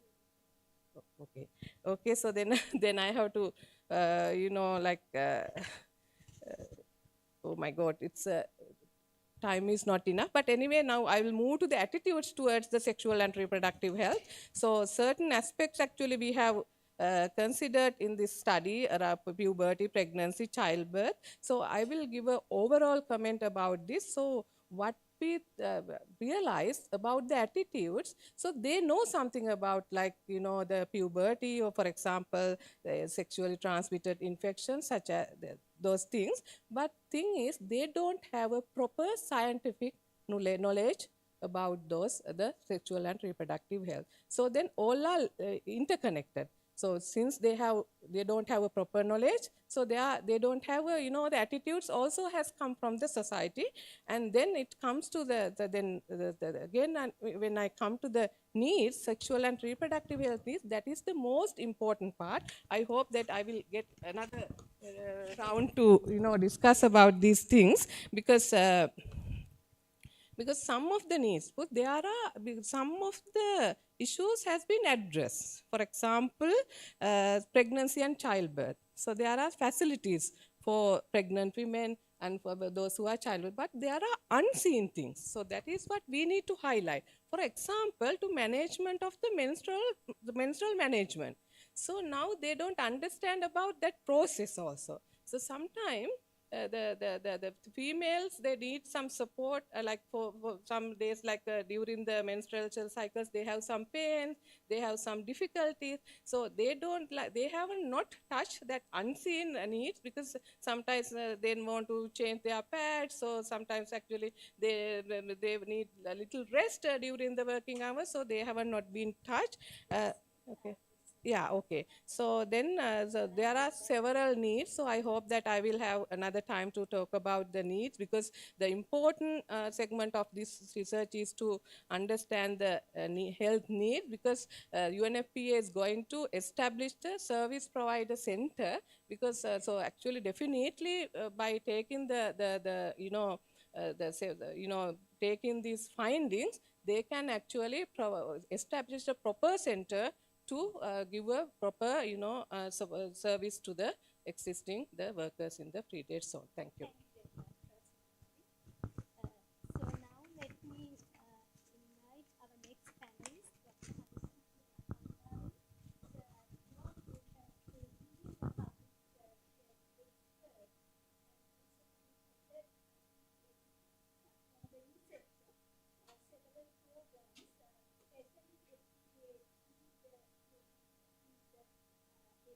okay. So then, then I have to, oh my God, it's time is not enough. But anyway, now I will move to the attitudes towards the sexual and reproductive health. So certain aspects actually we have considered in this study around puberty, pregnancy, childbirth. So I will give an overall comment about this. So what we realize about the attitudes, so they know something about, like, the puberty, or for example, sexually transmitted infections, such as those things. But thing is, they don't have a proper scientific knowledge about those, the sexual and reproductive health. So then all are interconnected. So since they don't have a proper knowledge, so they don't have a, the attitudes also has come from the society. And then it comes to again, when I come to the needs, sexual and reproductive health needs, that is the most important part. I hope that I will get another round to, discuss about these things, because some of the needs, but there are some of the issues has been addressed. For example, pregnancy and childbirth. So there are facilities for pregnant women and for those who are childbirth, but there are unseen things. So that is what we need to highlight. For example, to management of the menstrual management. So now they don't understand about that process also. So sometimes the females, they need some support, like for some days, like during the menstrual cycles, they have some pain, they have some difficulties. So they haven't not touched that unseen needs, because sometimes they want to change their pads. So sometimes actually they need a little rest during the working hours. So they haven't not been touched. Okay. Yeah, okay. So then so there are several needs. So I hope that I will have another time to talk about the needs, because the important segment of this research is to understand the health need, because UNFPA is going to establish the service provider center, because so actually definitely by taking taking these findings, they can actually establish a proper center to give a proper, service to the the workers in the free trade zone. Thank you. So now let me invite our next panelist, Dr.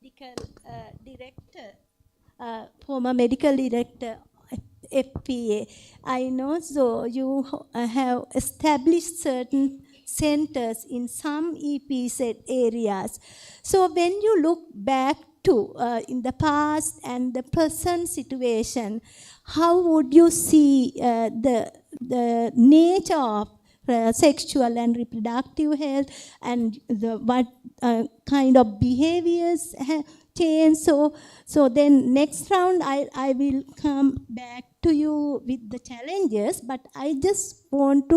medical director, former medical director, FPA. I know, so you have established certain centers in some EPZ areas. So when you look back to in the past and the present situation, how would you see the nature of sexual and reproductive health, and what kind of behaviors change? So then next round I will come back to you with the challenges, but I just want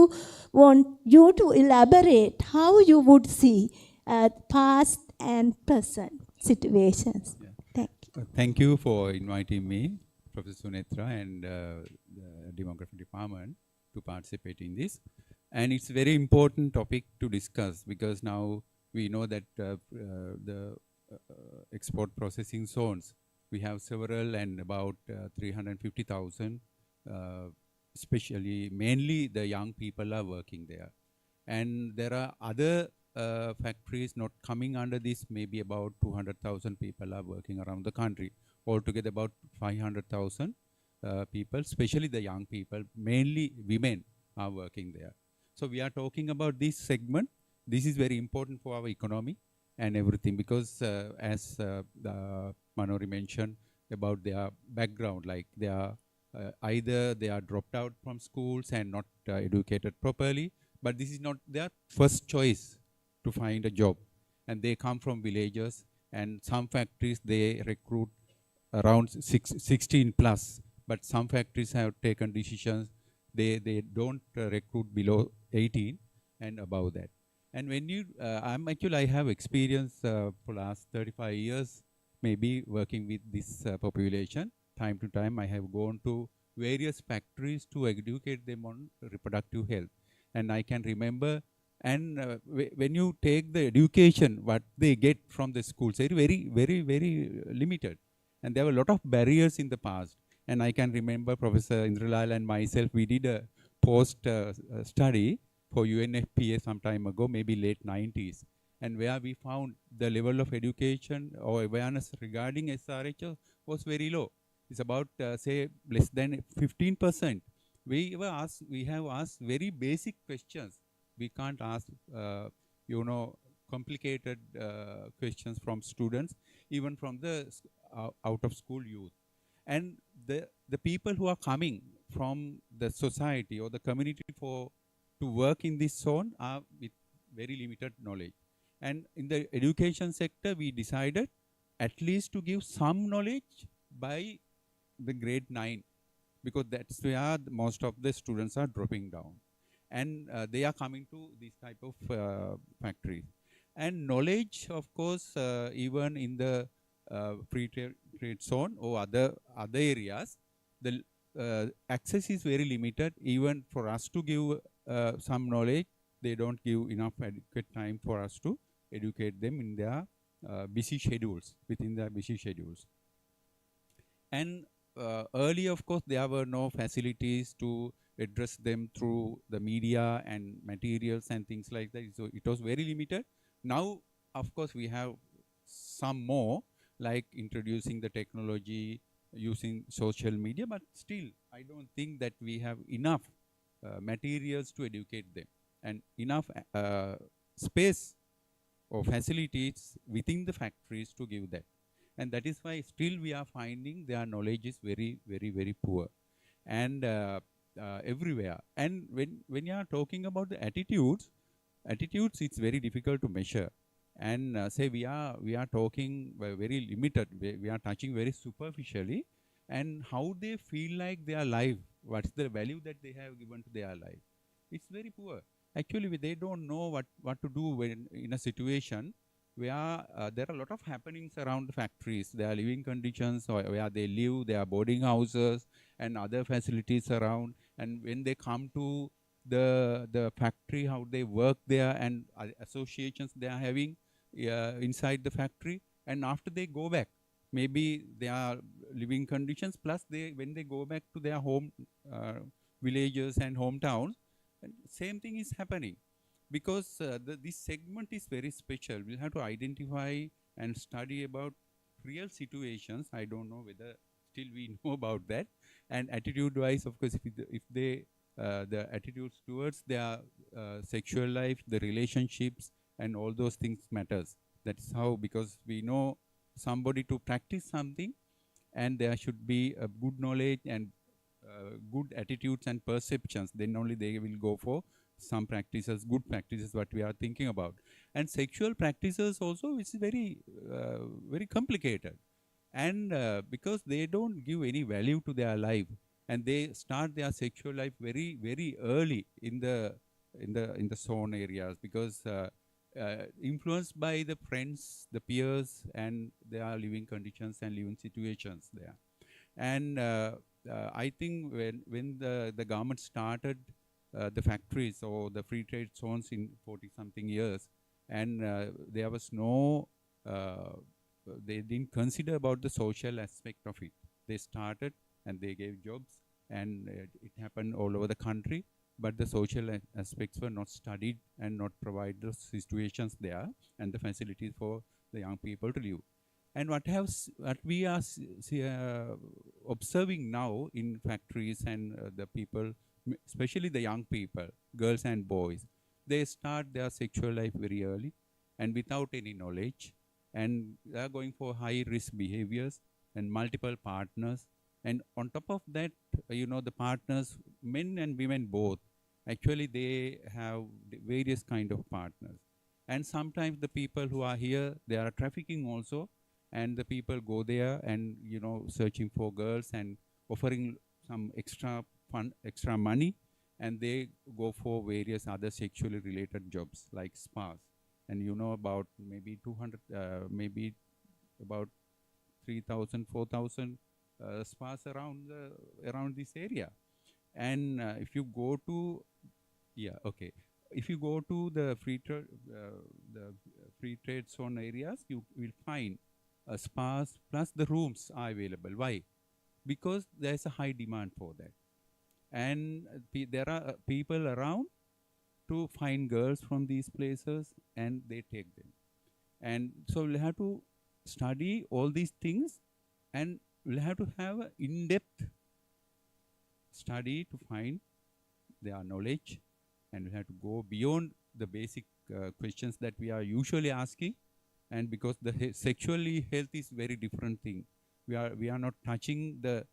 you to elaborate how you would see past and present situations. Yeah. Thank Thank you for inviting me, Professor Sunetra, and the Demography Department to participate in this. And it's a very important topic to discuss because now we know that the export processing zones, we have several and about 350,000, especially mainly the young people are working there. And there are other factories not coming under this, maybe about 200,000 people are working around the country. Altogether about 500,000 people, especially the young people, mainly women are working there. So we are talking about this segment. This is very important for our economy and everything because as Manori mentioned about their background, like they are either they are dropped out from schools and not educated properly, but this is not their first choice to find a job. And they come from villages, and some factories they recruit around 16 plus, but some factories have taken decisions they don't recruit below 18 and above that. And when you, I have experience for last 35 years, maybe working with this population. Time to time, I have gone to various factories to educate them on reproductive health. And I can remember, and when you take the education, what they get from the schools, very limited. And there were a lot of barriers in the past. And I can remember Professor Indralal and myself, we did a post study for UNFPA some time ago, maybe late 90s, and where we found the level of education or awareness regarding SRH was very low. It's about, say, less than 15%. We have asked very basic questions. We can't ask, complicated questions from students, even from the out of school youth. And the people who are coming from the society or the community to work in this zone are with very limited knowledge. And in the education sector, we decided at least to give some knowledge by the grade 9, because that's where most of the students are dropping down. And they are coming to this type of factories. And knowledge, of course, even in the free trade zone or other areas, the access is very limited. Even for us to give some knowledge, they don't give enough adequate time for us to educate them in their busy schedules, within their busy schedules. And early, of course, there were no facilities to address them through the media and materials and things like that. So it was very limited. Now, of course, we have some more, like introducing the technology, using social media, but still, I don't think that we have enough materials to educate them and enough space or facilities within the factories to give that. And that is why still we are finding their knowledge is very poor. And everywhere. And when you are talking about the attitudes, it's very difficult to measure. And say we are talking very limited. We are touching very superficially, and how they feel like their life. What's the value that they have given to their life? It's very poor. Actually, they don't know what to do when in a situation where there are a lot of happenings around the factories. There are living conditions or where they live, there are boarding houses and other facilities around. And when they come to the factory, how they work there, and associations they are having inside the factory. And after they go back, maybe their living conditions, plus when they go back to their home villages and hometowns, and same thing is happening. Because this segment is very special. We have to identify and study about real situations. I don't know whether still we know about that. And attitude-wise, of course, if they the attitudes towards their sexual life, the relationships, and all those things matters. That's how, because we know somebody to practice something, and there should be a good knowledge and good attitudes and perceptions. Then only they will go for some practices, good practices, what we are thinking about. And sexual practices also, which is very complicated. And because they don't give any value to their life, and they start their sexual life very early in the zone areas, because influenced by the friends, the peers, and their living conditions and living situations there. And I think when the government started the factories or the free trade zones in 40-something years, and there was no, they didn't consider about the social aspect of it. They started and they gave jobs, and it happened all over the country, but the social aspects were not studied and not provided the situations there and the facilities for the young people to live. And what we are observing now in factories and the people, especially the young people, girls and boys, they start their sexual life very early and without any knowledge, and they are going for high risk behaviors and multiple partners. And on top of that, the partners, men and women both, actually they have various kind of partners. And sometimes the people who are here, they are trafficking also, and the people go there and searching for girls and offering some extra money, and they go for various other sexually related jobs like spas. And about maybe 200, maybe about 3,000, 4,000 spas around this area. And if you go to, if you go to the free trade zone areas, you will find spas plus the rooms are available. Why? Because there's a high demand for that, and there are people around to find girls from these places, and they take them. And so we'll have to study all these things, and we'll have to have an in-depth study to find their knowledge, and we'll have to go beyond the basic questions that we are usually asking. And because the sexually health is very different thing, we are not touching the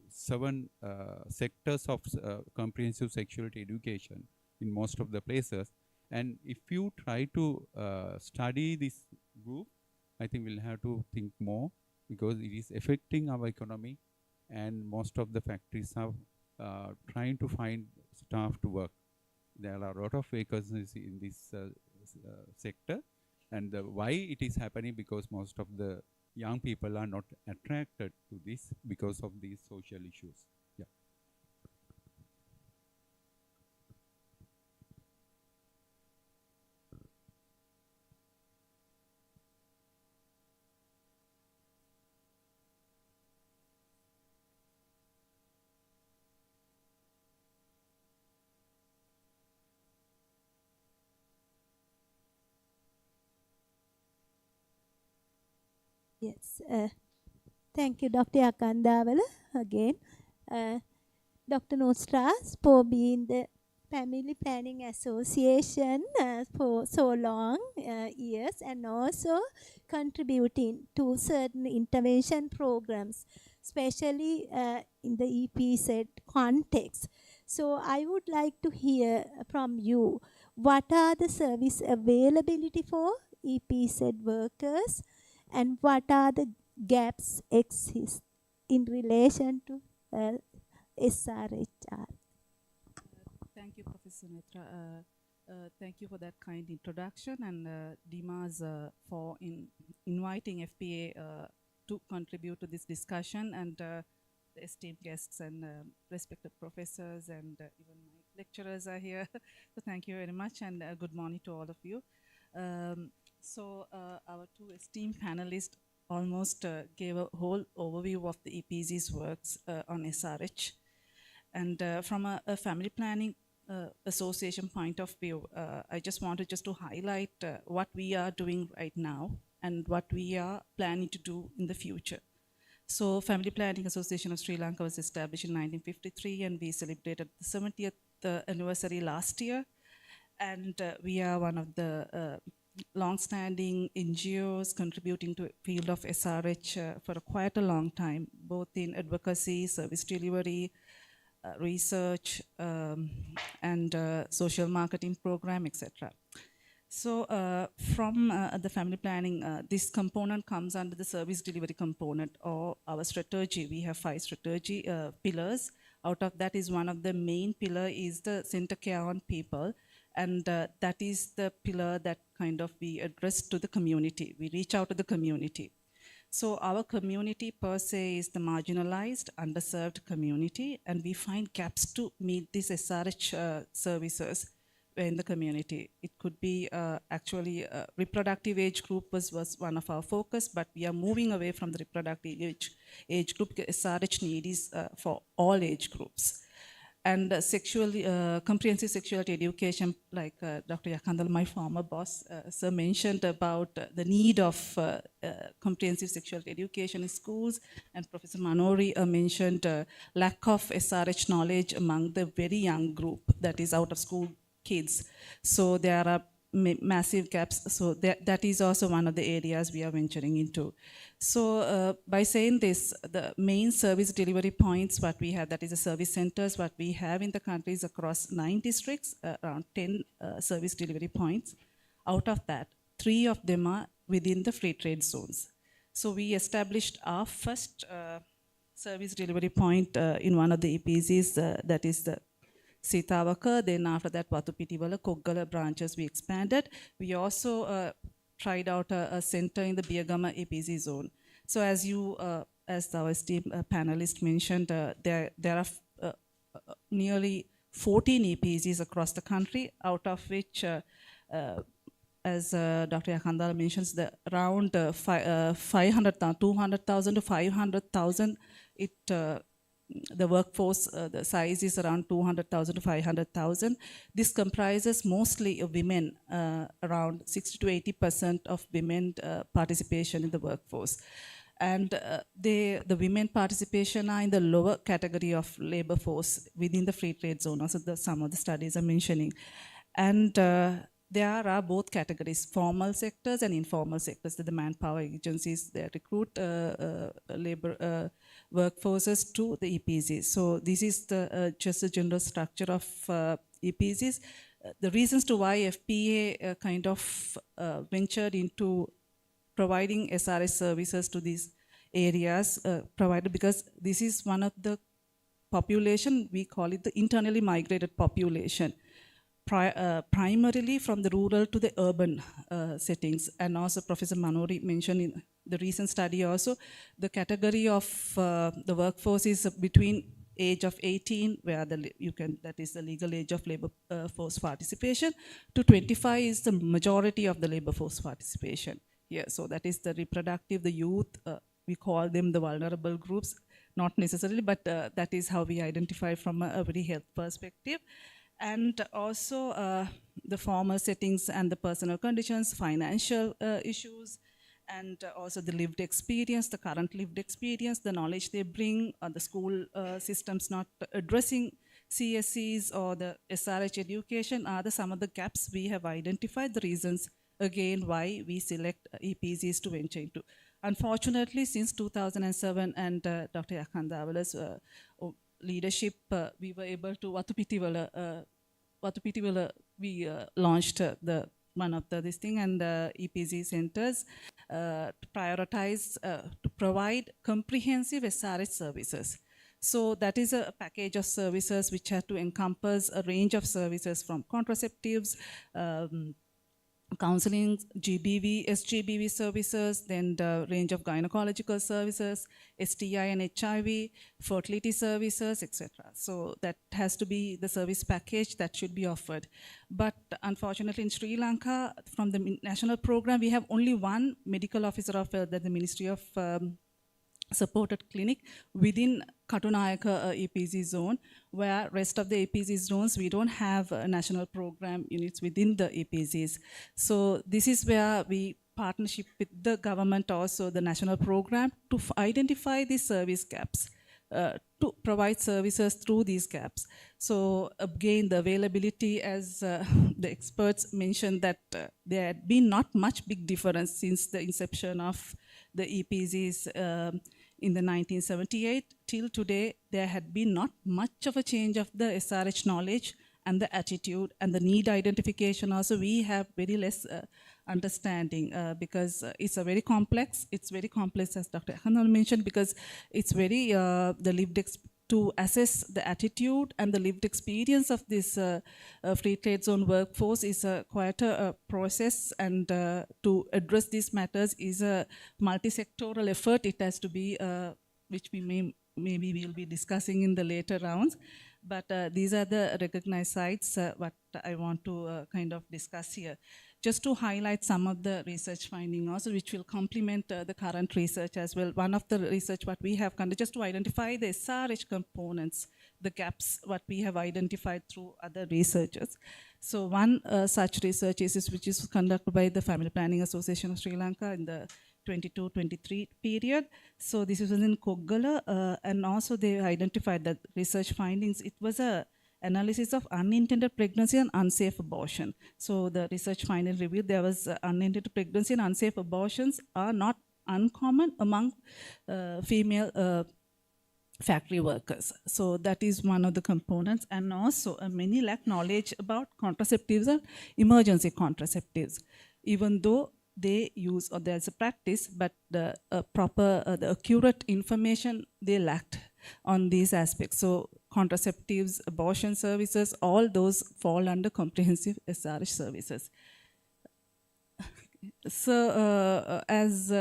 7 sectors of comprehensive sexuality education in most of the places. And if you try to study this group, I think we'll have to think more, because it is affecting our economy, and most of the factories are trying to find staff to work. There are a lot of vacancies in this sector. And why it is happening, because most of the young people are not attracted to this because of these social issues. Yeah. Yes. Thank you, Dr. Akandavala, again. Dr. Nostras, for being the Family Planning Association for so long years, and also contributing to certain intervention programs, especially in the EPZ context. So I would like to hear from you, what are the service availability for EPZ workers, and what are the gaps exist in relation to SRHR? Thank you, Professor Netra. Thank you for that kind introduction, and Dimas for inviting FPA to contribute to this discussion, and the esteemed guests and respected professors and even my lecturers are here. So thank you very much, and good morning to all of you. So our 2 esteemed panelists almost gave a whole overview of the EPZ's works on SRH. And from a family planning association point of view, I just wanted to highlight what we are doing right now and what we are planning to do in the future. So Family Planning Association of Sri Lanka was established in 1953, and we celebrated the 70th anniversary last year. And we are one of the long-standing NGOs contributing to the field of SRH for quite a long time, both in advocacy, service delivery, research, and social marketing program, etc. So from the family planning, this component comes under the service delivery component or our strategy. We have 5 strategy pillars. Out of that is one of the main pillar is the center care on people. And that is the pillar that kind of we address to the community. We reach out to the community. So our community per se is the marginalized, underserved community, and we find gaps to meet these SRH services in the community. It could be actually reproductive age group was one of our focus, but we are moving away from the reproductive age group. SRH need is for all age groups. And comprehensive sexuality education, like Dr. Yakandal, my former boss, sir mentioned about the need of comprehensive sexuality education in schools, and Professor Manori mentioned lack of SRH knowledge among the very young group, that is out of school kids. So there are massive gaps. So that is also one of the areas we are venturing into. So by saying this, the main service delivery points what we have, that is the service centers, what we have in the country is across 9 districts, around 10 service delivery points. Out of that, 3 of them are within the free trade zones. So we established our first service delivery point in one of the EPZs, that is the Sitawaka. Then after that, Watupitiwala, Koggala branches we expanded. We also tried out a center in the Biagama APZ zone. So as our esteemed panelist mentioned, there are nearly 14 EPZs across the country, out of which, as Dr. Yakandala mentions, around 200,000 to 500,000, the workforce, the size is around 200,000 to 500,000. This comprises mostly of women, around 60 to 80% of women participation in the workforce. And the women participation are in the lower category of labor force within the free trade zone. Also, some of the studies are mentioning. And there are both categories, formal sectors and informal sectors. The manpower agencies, they recruit labor workforces to the EPZs. So this is just the general structure of EPZs. The reasons to why FPA kind of ventured into providing SRS services to these areas provided, because this is one of the population, we call it the internally migrated population. Primarily from the rural to the urban settings. And also Professor Manori mentioned in the recent study also, the category of the workforce is between age of 18, where that is the legal age of labor force participation, to 25 is the majority of the labor force participation. Yeah, so that is the reproductive, the youth, we call them the vulnerable groups, not necessarily, but that is how we identify from a very health perspective. And also the formal settings and the personal conditions, financial issues, and also the lived experience, the current lived experience, the knowledge they bring, the school systems not addressing CSCs or the SRH education are some of the gaps we have identified, the reasons again why we select EPZs to venture into. Unfortunately, since 2007 and Dr. Yakandawala's leadership, we were able to Watupitiwala, we launched one of this thing, and EPZ centers to prioritize to provide comprehensive SRH services. So that is a package of services which had to encompass a range of services from contraceptives, counseling, GBV, SGBV services, then the range of gynecological services, STI and HIV, fertility services, etc. So that has to be the service package that should be offered. But unfortunately in Sri Lanka, from the national program, we have only one medical officer of the Ministry of supported clinic within Katunayaka EPZ zone, where rest of the EPZ zones, we don't have national program units within the EPZs. So this is where we partnership with the government, also the national program, to identify these service gaps, to provide services through these gaps. So again, the availability, as the experts mentioned, that there had been not much big difference since the inception of the EPZs in the 1978 till today. There had been not much of a change of the SRH knowledge and the attitude and the need identification. Also, we have very less understanding because it's very complex, as Dr. Hanal mentioned, because it's very, the lived to assess the attitude and the lived experience of this free trade zone workforce is quite a process, and to address these matters is a multi-sectoral effort. It has to be, which we maybe we'll be discussing in the later rounds. But these are the recognized sites what I want to kind of discuss here. Just to highlight some of the research findings also, which will complement the current research as well. One of the research what we have conducted, just to identify the SRH components, the gaps what we have identified through other researchers. So one such research is which is conducted by the Family Planning Association of Sri Lanka in the 22-23 period. So this is in Koggala, and also they identified that research findings, it was a analysis of unintended pregnancy and unsafe abortion. So the research findings revealed there was unintended pregnancy and unsafe abortions are not uncommon among female factory workers. So that is one of the components. And also many lack knowledge about contraceptives and emergency contraceptives, even though they use or there's a practice, but the proper, the accurate information they lacked on these aspects. So contraceptives, abortion services, all those fall under comprehensive SRH services. So as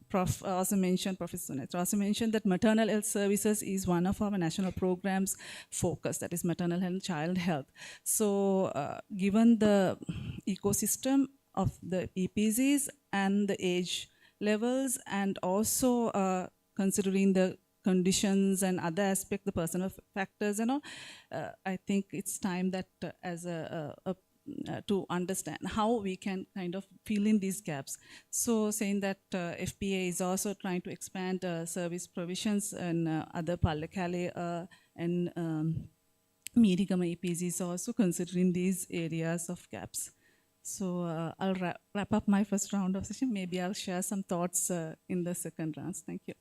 Prof. also mentioned, Professor Netra also mentioned that maternal health services is one of our national programs focus, that is maternal health and child health. So given the ecosystem of the EPZs and the age levels, and also considering the conditions and other aspects, the personal factors and all, I think it's time that as to understand how we can kind of fill in these gaps. So saying that FPA is also trying to expand service provisions and other Pallekale and Medigama EPZs also considering these areas of gaps. So I'll wrap up my first round of session. Maybe I'll share some thoughts in the second round. Thank you.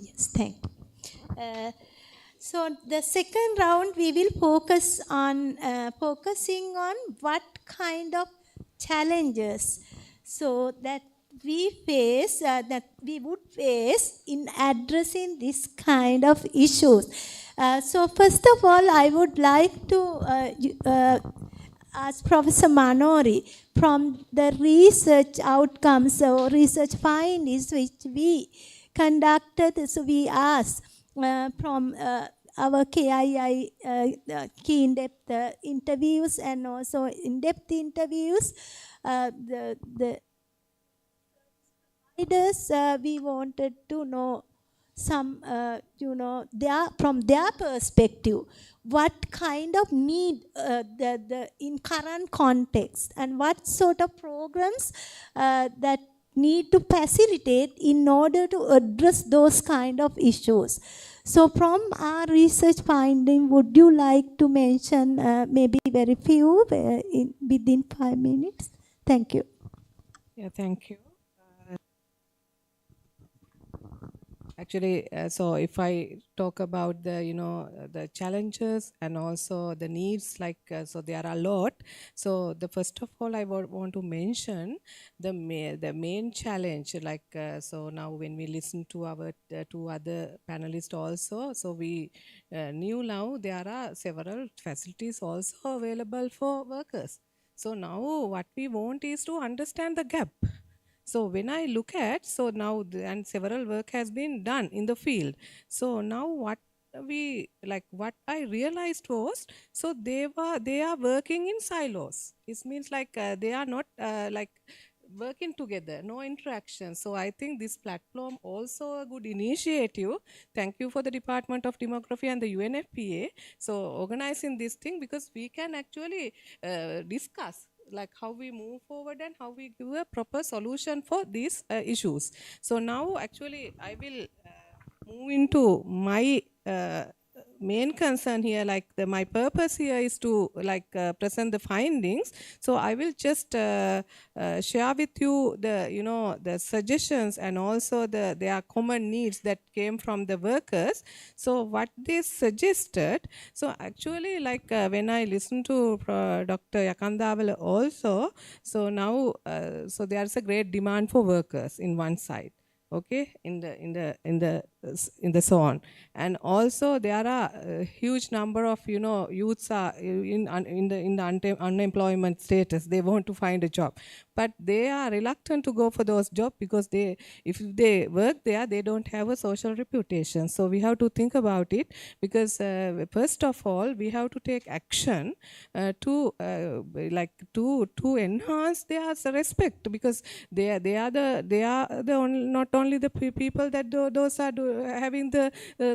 Yes, thank you. So the second round we will focus on focusing on what kind of challenges so that we face that we would face in addressing this kind of issues. So first of all, I would like to ask Professor Manori from the research outcomes or research findings which we conducted. So we asked from our KII key in-depth interviews and also in-depth interviews, the providers, we wanted to know some, from their perspective, what kind of need in current context and what sort of programs that need to facilitate in order to address those kind of issues. So from our research finding, would you like to mention maybe very few within 5 minutes? Thank you. Yeah, thank you. Actually, so if I talk about the, the challenges and also the needs, like, so there are a lot. So the first of all, I want to mention the main challenge, like, so now when we listen to our two other panelists also, so we knew now there are several facilities also available for workers. So now what we want is to understand the gap. So when I look at, so now, and several work has been done in the field. So now what I realized was, so they are working in silos. It means like they are not like working together, no interaction. So I think this platform also a good initiative. Thank you for the Department of Demography and the UNFPA. So organizing this thing, because we can actually discuss like how we move forward and how we give a proper solution for these issues. So now actually I will move into my main concern here, like my purpose here is to present the findings. So I will just share with you the suggestions and also their common needs that came from the workers. So what they suggested, so actually when I listened to Dr. Yakandavala also, so now so there's a great demand for workers in one side, okay, in the zone, and also there are a huge number of youths are in the unemployment status. They want to find a job, but they are reluctant to go for those jobs because if they work there, they don't have a social reputation. So we have to think about it, because first of all we have to take action to enhance their respect, because they are not only the people that those are having the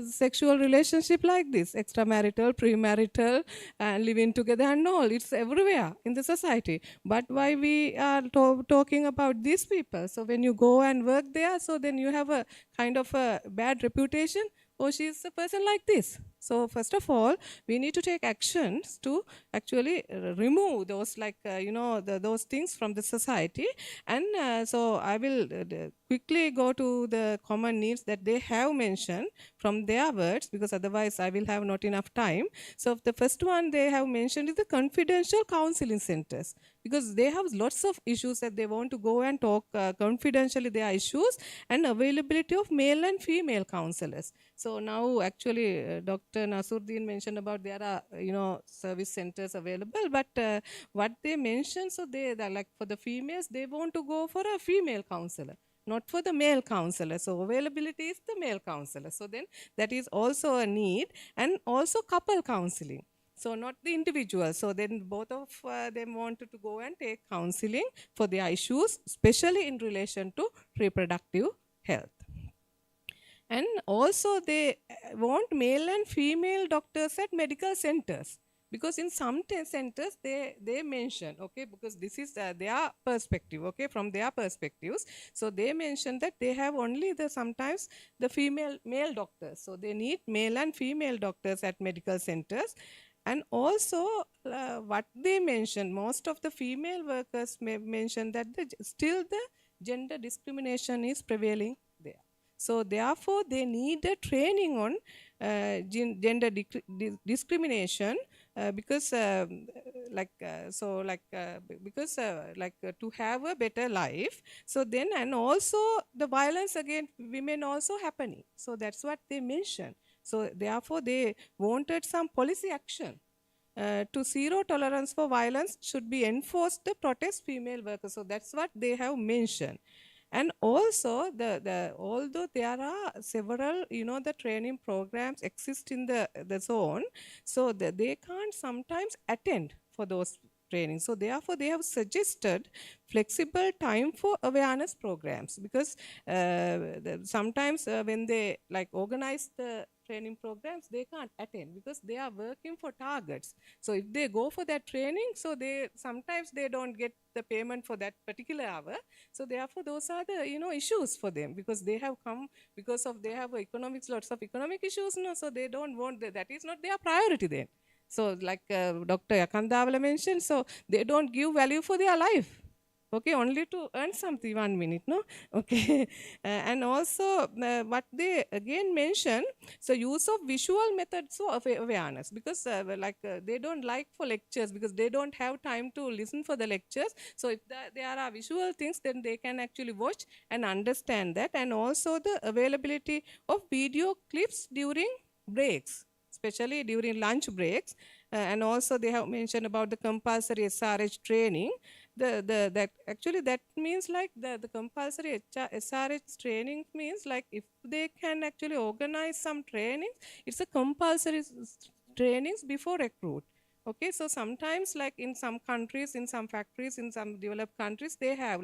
sexual relationship like this, extramarital, premarital, and living together and all. It's everywhere in the society. But why we are talking about these people? So when you go and work there, so then you have a kind of a bad reputation. Oh, she's a person like this. So first of all, we need to take actions to actually remove those those things from the society. And so I will quickly go to the common needs that they have mentioned from their words, because otherwise I will have not enough time. So the first one they have mentioned is the confidential counseling centers, because they have lots of issues that they want to go and talk confidentially their issues, and availability of male and female counselors. So now actually Dr. Nasuruddin mentioned about there are service centers available, but what they mentioned, so they're like for the females, they want to go for a female counselor, not for the male counselor. So availability is the male counselor. So then that is also a need. And also couple counseling. So not the individual. So then both of them wanted to go and take counseling for their issues, especially in relation to reproductive health. And also they want male and female doctors at medical centers, because in some centers they mention, okay, because this is their perspective, okay, from their perspectives. So they mention that they have only sometimes the male doctors. So they need male and female doctors at medical centers. And also what they mention, most of the female workers may mention that still the gender discrimination is prevailing there. So therefore, they need a training on gender discrimination, because to have a better life. So then, and also the violence against women also happening. So that's what they mentioned. So therefore, they wanted some policy action. To zero tolerance for violence should be enforced to protect female workers. So that's what they have mentioned. And also, although there are several, the training programs exist in the zone, so they can't sometimes attend for those trainings. So therefore, they have suggested flexible time for awareness programs, because sometimes when they organize the training programs, they can't attend because they are working for targets. So if they go for that training, so sometimes they don't get the payment for that particular hour. So therefore, those are the issues for them, because they have come because of they have lots of economic issues. So they don't want that is not their priority then. So like Dr. Yakandavala mentioned, so they don't give value for their life. Okay, only to earn something. 1 minute, no? Okay. And also what they again mention, so use of visual methods of awareness, because they don't like for lectures, because they don't have time to listen for the lectures. So if there are visual things, then they can actually watch and understand that. And also the availability of video clips during breaks, especially during lunch breaks. And also they have mentioned about the compulsory SRH training. That means like the compulsory SRH training means like if they can actually organize some trainings, it's a compulsory trainings before recruit. Okay, so sometimes like in some countries, in some factories, in some developed countries, they have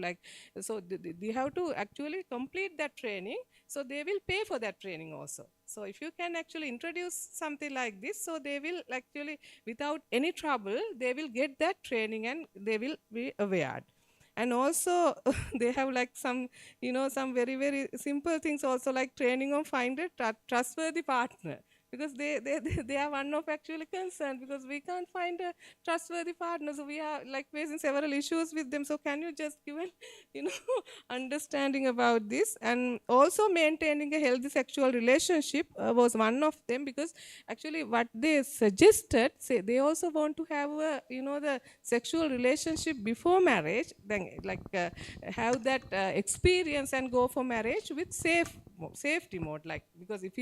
so they have to actually complete that training. So they will pay for that training also. So if you can actually introduce something like this, so they will actually, without any trouble, they will get that training and they will be aware. And also they have some, some very, very simple things also, like training on find a trustworthy partner. because they are one of actually concern, because we can't find a trustworthy partner. So we are like facing several issues with them. So can you just give an, understanding about this? And also maintaining a healthy sexual relationship was one of them, because actually what they suggested, say they also want to have a, the sexual relationship before marriage, then like have that experience and go for marriage with safety mode, like, because if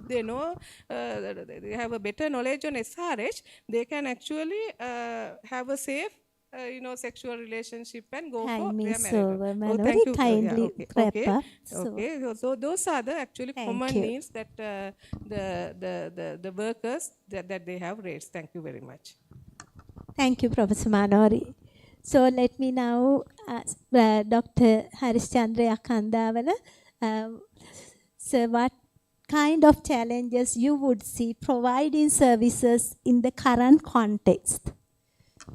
they know, they have a better knowledge on SRH, they can actually have a safe sexual relationship and go for Time their is marriage. over, Oh, thank Mallory. you. Yeah, Kindly okay, wrap okay, up. okay. So those are the actually Thank common you. needs that the workers that they have raised. Thank you very much. Thank you, Professor Manori. So let me now ask Dr. Harishchandra Akandavala. So what kind of challenges you would see providing services in the current context?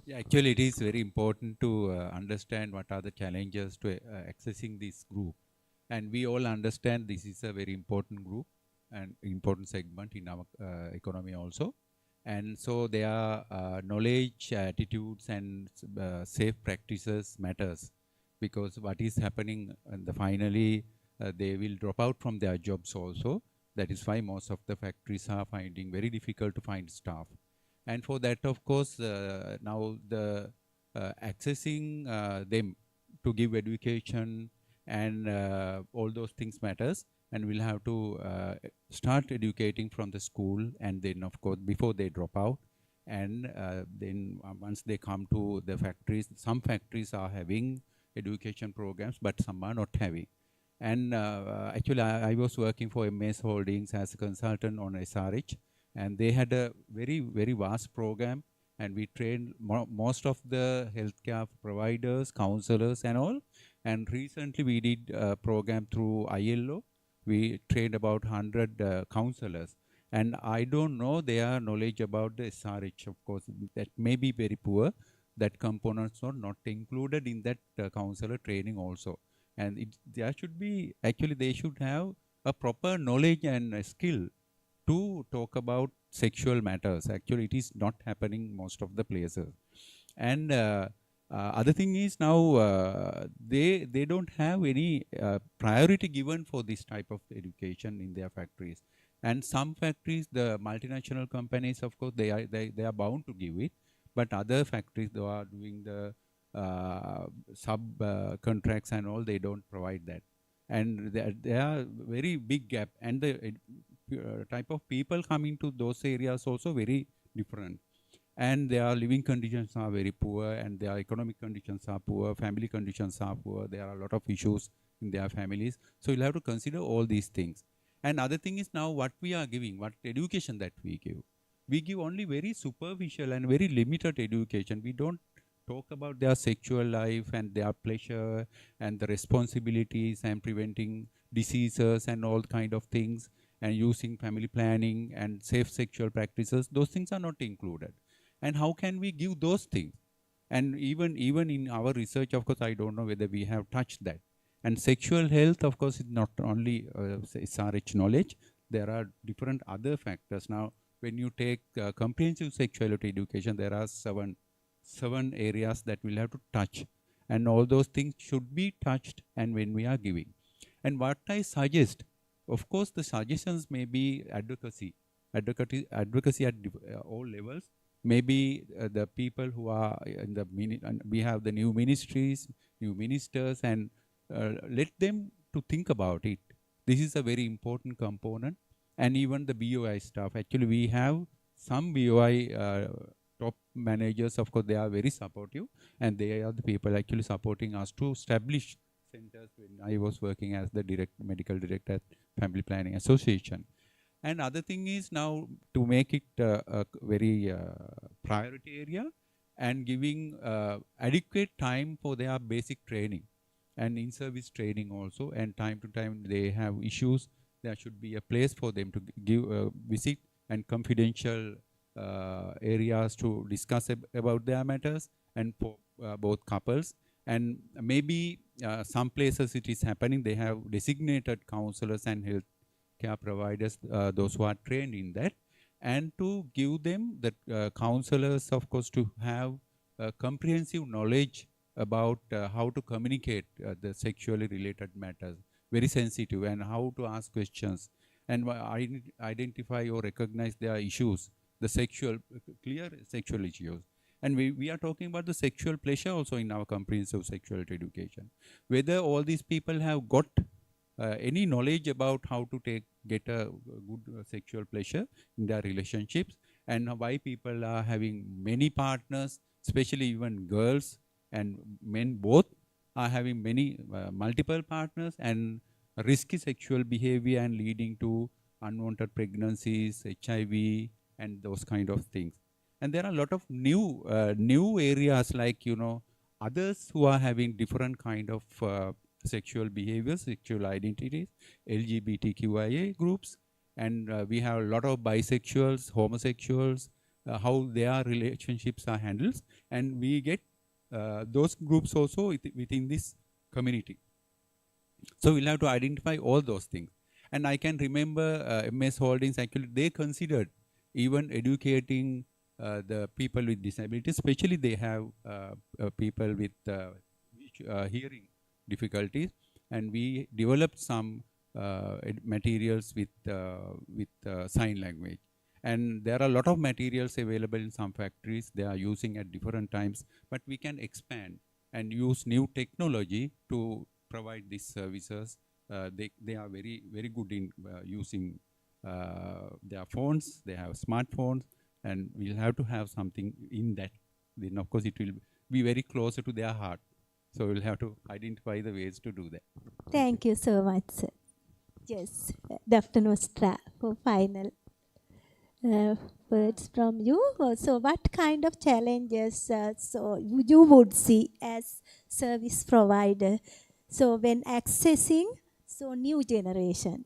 Yeah, actually, it is very important to understand what are the challenges to accessing this group. And we all understand this is a very important group and important segment in our economy also. And so their knowledge, attitudes, and safe practices matters, because what is happening, and finally they will drop out from their jobs also. That is why most of the factories are finding very difficult to find staff. And for that, of course, now the accessing them to give education and all those things matters, and we'll have to start educating from the school, and then of course before they drop out, and then once they come to the factories, some factories are having education programs, but some are not having. And actually I was working for MS Holdings as a consultant on SRH, and they had a very, very vast program, and we trained most of the healthcare providers, counselors and all. And recently we did a program through ILO. We trained about 100 counselors. And I don't know their knowledge about the SRH, of course, that may be very poor. That components are not included in that counselor training also. And there should be, actually they should have a proper knowledge and skill to talk about sexual matters. Actually, it is not happening most of the places. And other thing is now they don't have any priority given for this type of education in their factories. And some factories, the multinational companies, of course, they are bound to give it, but other factories, they are doing the sub contracts and all, they don't provide that. And there are very big gap, and the type of people coming to those areas also very different, and their living conditions are very poor, and their economic conditions are poor, family conditions are poor, there are a lot of issues in their families. So you'll have to consider all these things. And other thing is now what we are giving, what education that we give only very superficial and very limited education. We don't talk about their sexual life and their pleasure and the responsibilities and preventing diseases and all kind of things, and using family planning and safe sexual practices. Those things are not included. And how can we give those things? And even in our research, of course, I don't know whether we have touched that. And sexual health, of course, is not only SRH knowledge. There are different other factors. Now, when you take comprehensive sexuality education, there are seven areas that we'll have to touch. And all those things should be touched, and when we are giving. And what I suggest, of course, the suggestions may be advocacy at all levels. Maybe the people who are in the we have the new ministries, new ministers, and let them to think about it. This is a very important component. And even the BOI staff. Actually, we have some BOI top managers, of course, they are very supportive, and they are the people actually supporting us to establish centers when I was working as the medical director at Family Planning Association. And other thing is now to make it a very priority area, and giving adequate time for their basic training and in-service training also. And time to time they have issues, there should be a place for them to give visit, and confidential areas to discuss about their matters, and for both couples. And maybe some places it is happening, they have designated counselors and health care providers, those who are trained in that, and to give them the counselors, of course, to have comprehensive knowledge about how to communicate the sexually related matters, very sensitive, and how to ask questions and identify or recognize their issues, the sexual, clear sexual issues. And we are talking about the sexual pleasure also in our comprehensive sexuality education. Whether all these people have got any knowledge about how to get a good sexual pleasure in their relationships, and why people are having many partners, especially even girls and men both are having many multiple partners, and risky sexual behavior and leading to unwanted pregnancies, HIV, and those kind of things. And there are a lot of new areas, like, you know, others who are having different kind of sexual behaviors, sexual identities, LGBTQIA groups, and we have a lot of bisexuals, homosexuals, how their relationships are handled, and we get those groups also within this community. So we'll have to identify all those things. And I can remember MS Holdings, actually, they considered even educating the people with disabilities, especially they have people with hearing difficulties, and we developed some materials with sign language. And there are a lot of materials available in some factories, they are using at different times, but we can expand and use new technology to provide these services. They are very, very good in using their phones, they have smartphones, and we'll have to have something in that. Then of course it will be very closer to their heart. So we'll have to identify the ways to do that. Thank you so much, sir. Yes, Dr. Nostra, for final words from you. So what kind of challenges so you would see as service provider, so when accessing so new generation?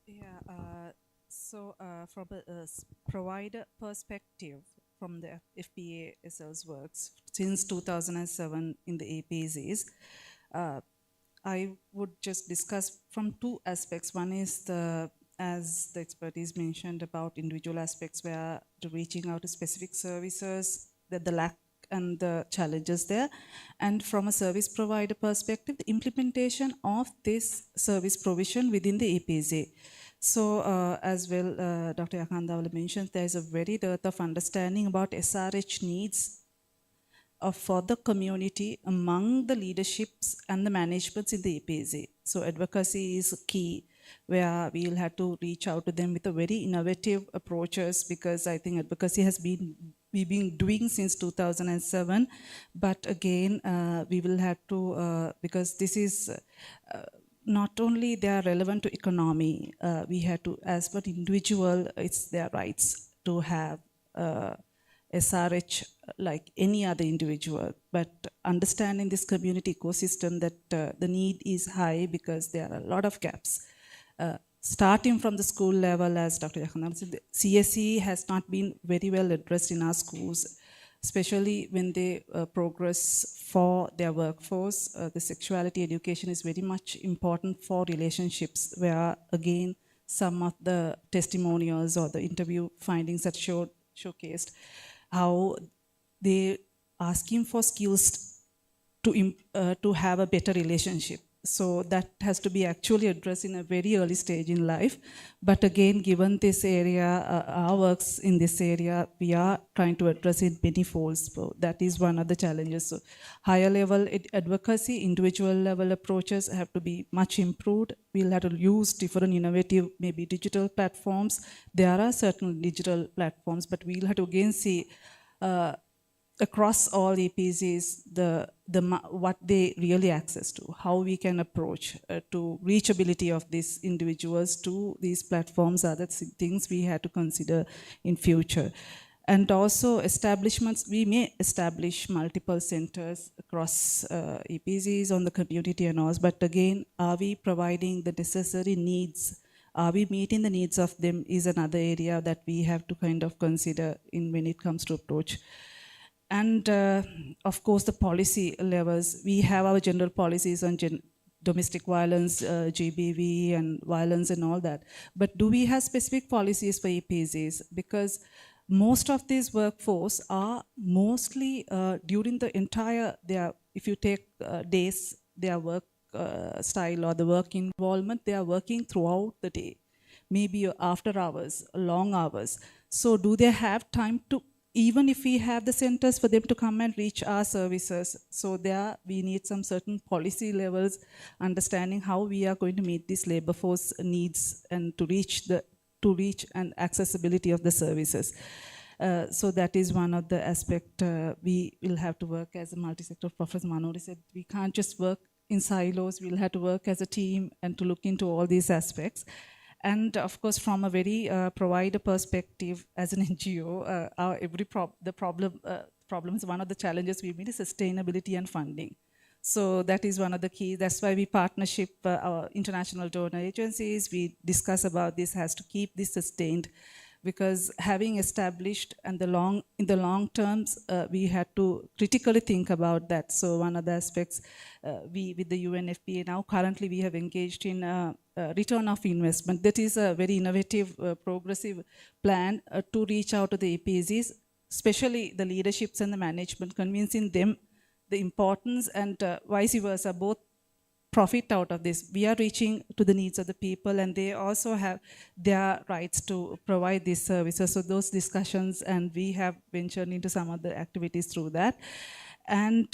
Yeah, so from a provider perspective, from the FPA SL's works since 2007 in the APZs, I would just discuss from two aspects. One is as the expertise mentioned about individual aspects where to reaching out to specific services, the lack and the challenges there. And from a service provider perspective, the implementation of this service provision within the APZ. So as well, Dr. Yakandawala mentioned, there is a very dearth of understanding about SRH needs for the community among the leaderships and the managements in the APZ. So advocacy is key, where we'll have to reach out to them with a very innovative approaches, because I think advocacy has we've been doing since 2007, but again we will have to because this is not only they are relevant to economy, we have to, as per individual, it's their rights to have SRH like any other individual, but understanding this community ecosystem that the need is high because there are a lot of gaps. Starting from the school level, as Dr. Yakhanam said, CSE has not been very well addressed in our schools, especially when they progress for their workforce. The sexuality education is very much important for relationships, where again, some of the testimonials or the interview findings that showcased how they asking for skills to have a better relationship. So that has to be actually addressed in a very early stage in life. But again, given this area, our works in this area, we are trying to address it many folds. So that is one of the challenges. So higher level advocacy, individual level approaches have to be much improved. We'll have to use different innovative, maybe digital platforms. There are certain digital platforms, but we'll have to again see across all APZs, what they really access to, how we can approach to reachability of these individuals to these platforms are the things we have to consider in future. And also establishments, we may establish multiple centers across APZs on the community and all, but again, are we providing the necessary needs? Are we meeting the needs of them is another area that we have to kind of consider in when it comes to approach. And of course, the policy levels, we have our general policies on domestic violence, GBV, and violence and all that. But do we have specific policies for EPZs? Because most of these workforce are mostly during the entire, if you take days, their work style or the work involvement, they are working throughout the day, maybe after hours, long hours. So do they have time to, even if we have the centers for them to come and reach our services, so there we need some certain policy levels, understanding how we are going to meet this labor force needs and to reach and accessibility of the services. So that is one of the aspect we will have to work as a multi-sector. Professor Manori said we can't just work in silos, we'll have to work as a team and to look into all these aspects. And of course, from a very provider perspective, as an NGO, problems, one of the challenges we meet is sustainability and funding. So that is one of the key. That's why we partnership our international donor agencies. We discuss about this, has to keep this sustained, because having established and in the long terms, we had to critically think about that. So one of the aspects we with the UNFPA now currently we have engaged in return of investment. That is a very innovative, progressive plan to reach out to the EPZs, especially the leaderships and the management, convincing them the importance and vice versa, both profit out of this. We are reaching to the needs of the people, and they also have their rights to provide these services. So those discussions, and we have ventured into some of the activities through that. And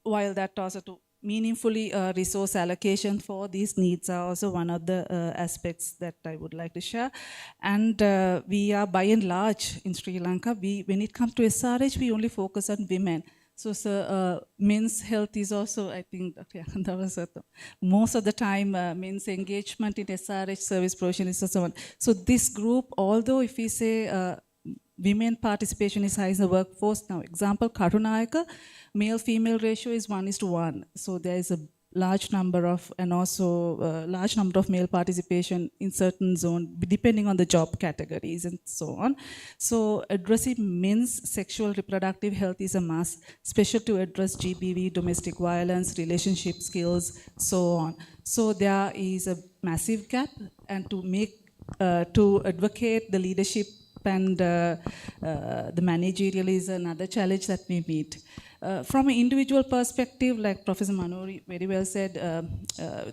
while that also to meaningfully resource allocation for these needs are also one of the aspects that I would like to share. And we are by and large in Sri Lanka, when it comes to SRH, we only focus on women. So, men's health is also, I think, most of the time, men's engagement in SRH service provision is also one. So this group, although if we say women participation is high in the workforce now, example, Karunayaka, male-female ratio is 1:1. So there is a large number of, and also large number of male participation in certain zone, depending on the job categories and so on. So addressing men's sexual reproductive health is a must, especially to address GBV, domestic violence, relationship skills, so on. So there is a massive gap, and to advocate the leadership and the managerial is another challenge that we meet. From an individual perspective, like Professor Manori very well said,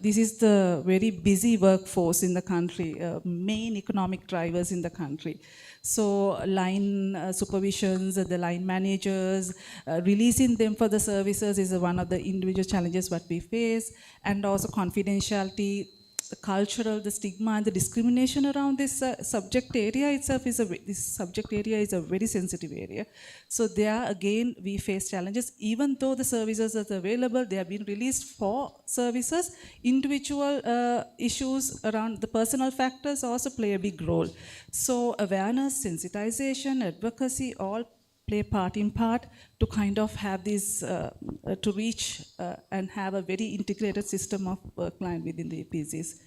this is the very busy workforce in the country, main economic drivers in the country. So line supervisions, the line managers, releasing them for the services is one of the individual challenges what we face, and also confidentiality, the cultural, the stigma and the discrimination around this subject area itself is a very sensitive area. So there again we face challenges. Even though the services are available, they have been released for services, individual issues around the personal factors also play a big role. So awareness, sensitization, advocacy all play part in part to kind of have this, to reach and have a very integrated system of work-line within the EPZs.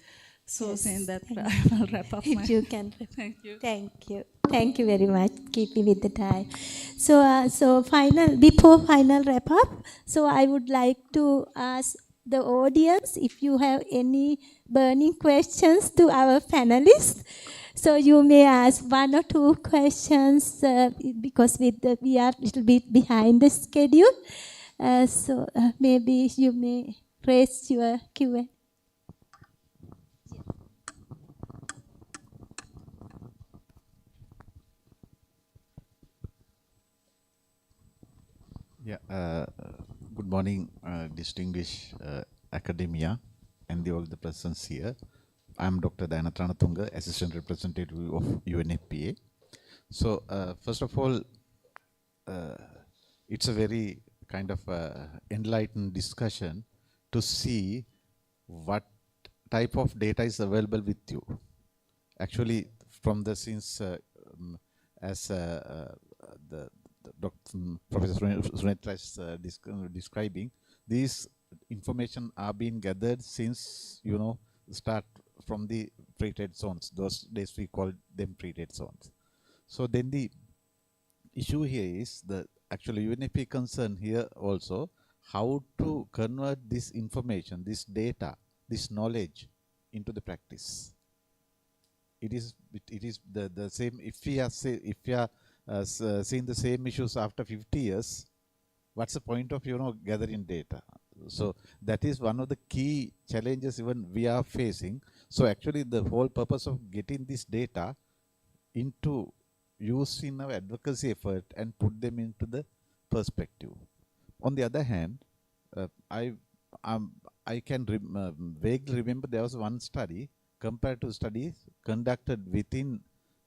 So Yes. saying that, I will wrap up my... You can. Thank you. Thank you. Thank you very much. Keep me with the time. So before final wrap up, so I would like to ask the audience if you have any burning questions to our panelists. So you may ask 1 or 2 questions because we are a little bit behind the schedule. So maybe you may raise your Q&A. Yeah, good morning, distinguished academia and all the presence here. I'm Dr. Dayanatranatunga, Assistant Representative of UNFPA. So, first of all, it's a very kind of enlightened discussion to see what type of data is available with you. Actually, from the since as Professor Sunetra is describing, these information are being gathered since, start from the free trade zones. Those days we call them free trade zones. So then the issue here is the actually UNFP concern here also, how to convert this information, this data, this knowledge into the practice. It is the same. If we are seeing the same issues after 50 years, what's the point of gathering data? So that is one of the key challenges even we are facing. So actually the whole purpose of getting this data into use in our advocacy effort and put them into the perspective. On the other hand, I can vaguely remember there was one study, comparative studies conducted within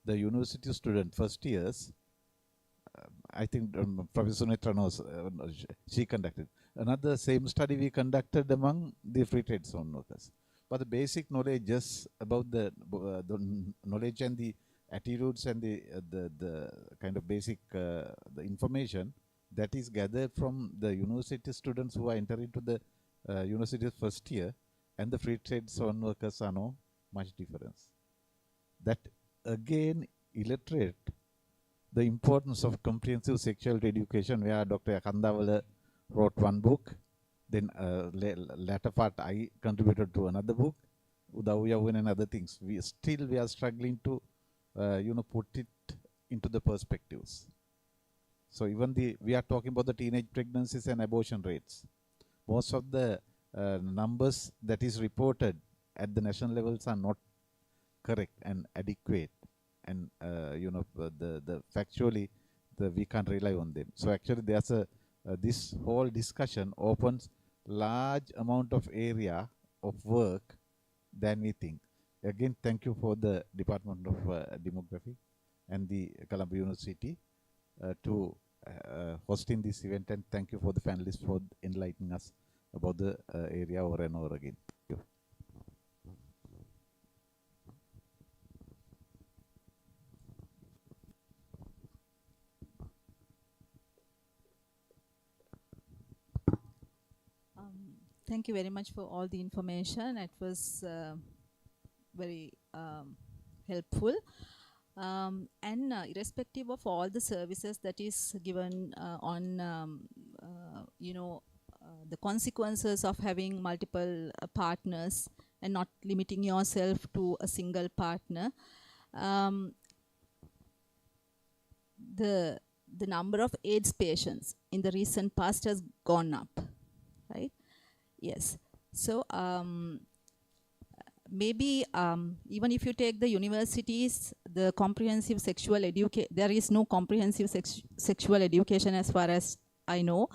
the university student first years. I think Professor Netra knows, she conducted. Another same study we conducted among the free trade zone workers. But the basic knowledge just about the knowledge and the attitudes and the kind of basic the information that is gathered from the university students who are entering into the university first year and the free trade zone workers are no much difference. That again illustrate the importance of comprehensive sexuality education, where Dr. Kandawala wrote one book, then latter part I contributed to another book, Udavuyavan and other things. We are struggling to put it into the perspectives. So even we are talking about the teenage pregnancies and abortion rates. Most of the numbers that is reported at the national levels are not correct and adequate, and the factually we can't rely on them. So actually there's this whole discussion opens large amount of area of work than we think. Again, thank you for the Department of Demography and the Colombo University to hosting this event, and thank you for the panelists for enlightening us about the area over and over again. Thank you. Thank you very much for all the information. It was very helpful. And irrespective of all the services that is given on, the consequences of having multiple partners and not limiting yourself to a single partner, the number of AIDS patients in the recent past has gone up, right? Yes. So maybe even if you take the universities, the comprehensive sexual education, there is no comprehensive sexual education as far as I know,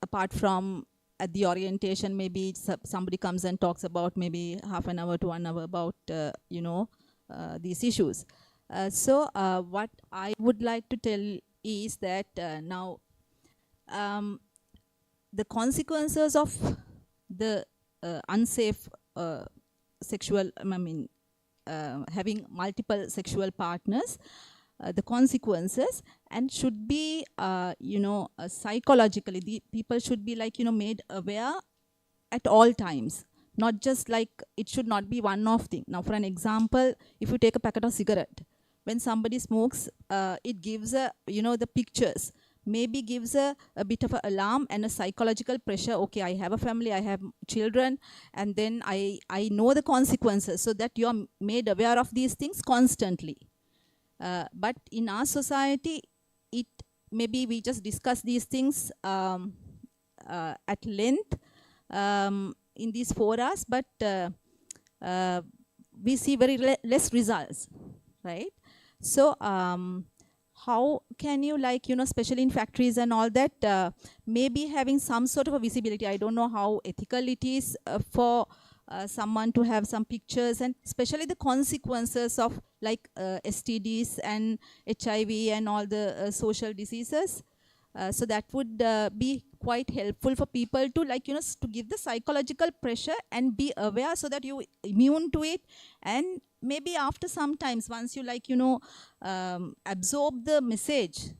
apart from at the orientation, maybe somebody comes and talks about maybe half an hour to 1 hour about, these issues. So what I would like to tell is that now the consequences of the unsafe sexual, having multiple sexual partners, the consequences, and should be, psychologically, the people should be made aware at all times, not just it should not be one-off thing. Now, for an example, if you take a packet of cigarette, when somebody smokes, it gives the pictures, maybe gives a bit of an alarm and a psychological pressure. Okay, I have a family, I have children, and then I know the consequences, so that you are made aware of these things constantly. But in our society, maybe we just discuss these things at length in these forums, but we see very less results, right? So how can you, especially in factories and all that, maybe having some sort of a visibility? I don't know how ethical it is for someone to have some pictures, and especially the consequences of STDs and HIV and all the social diseases. So that would be quite helpful for people to to give the psychological pressure and be aware, so that you immune to it. And maybe after some times, once you absorb the message,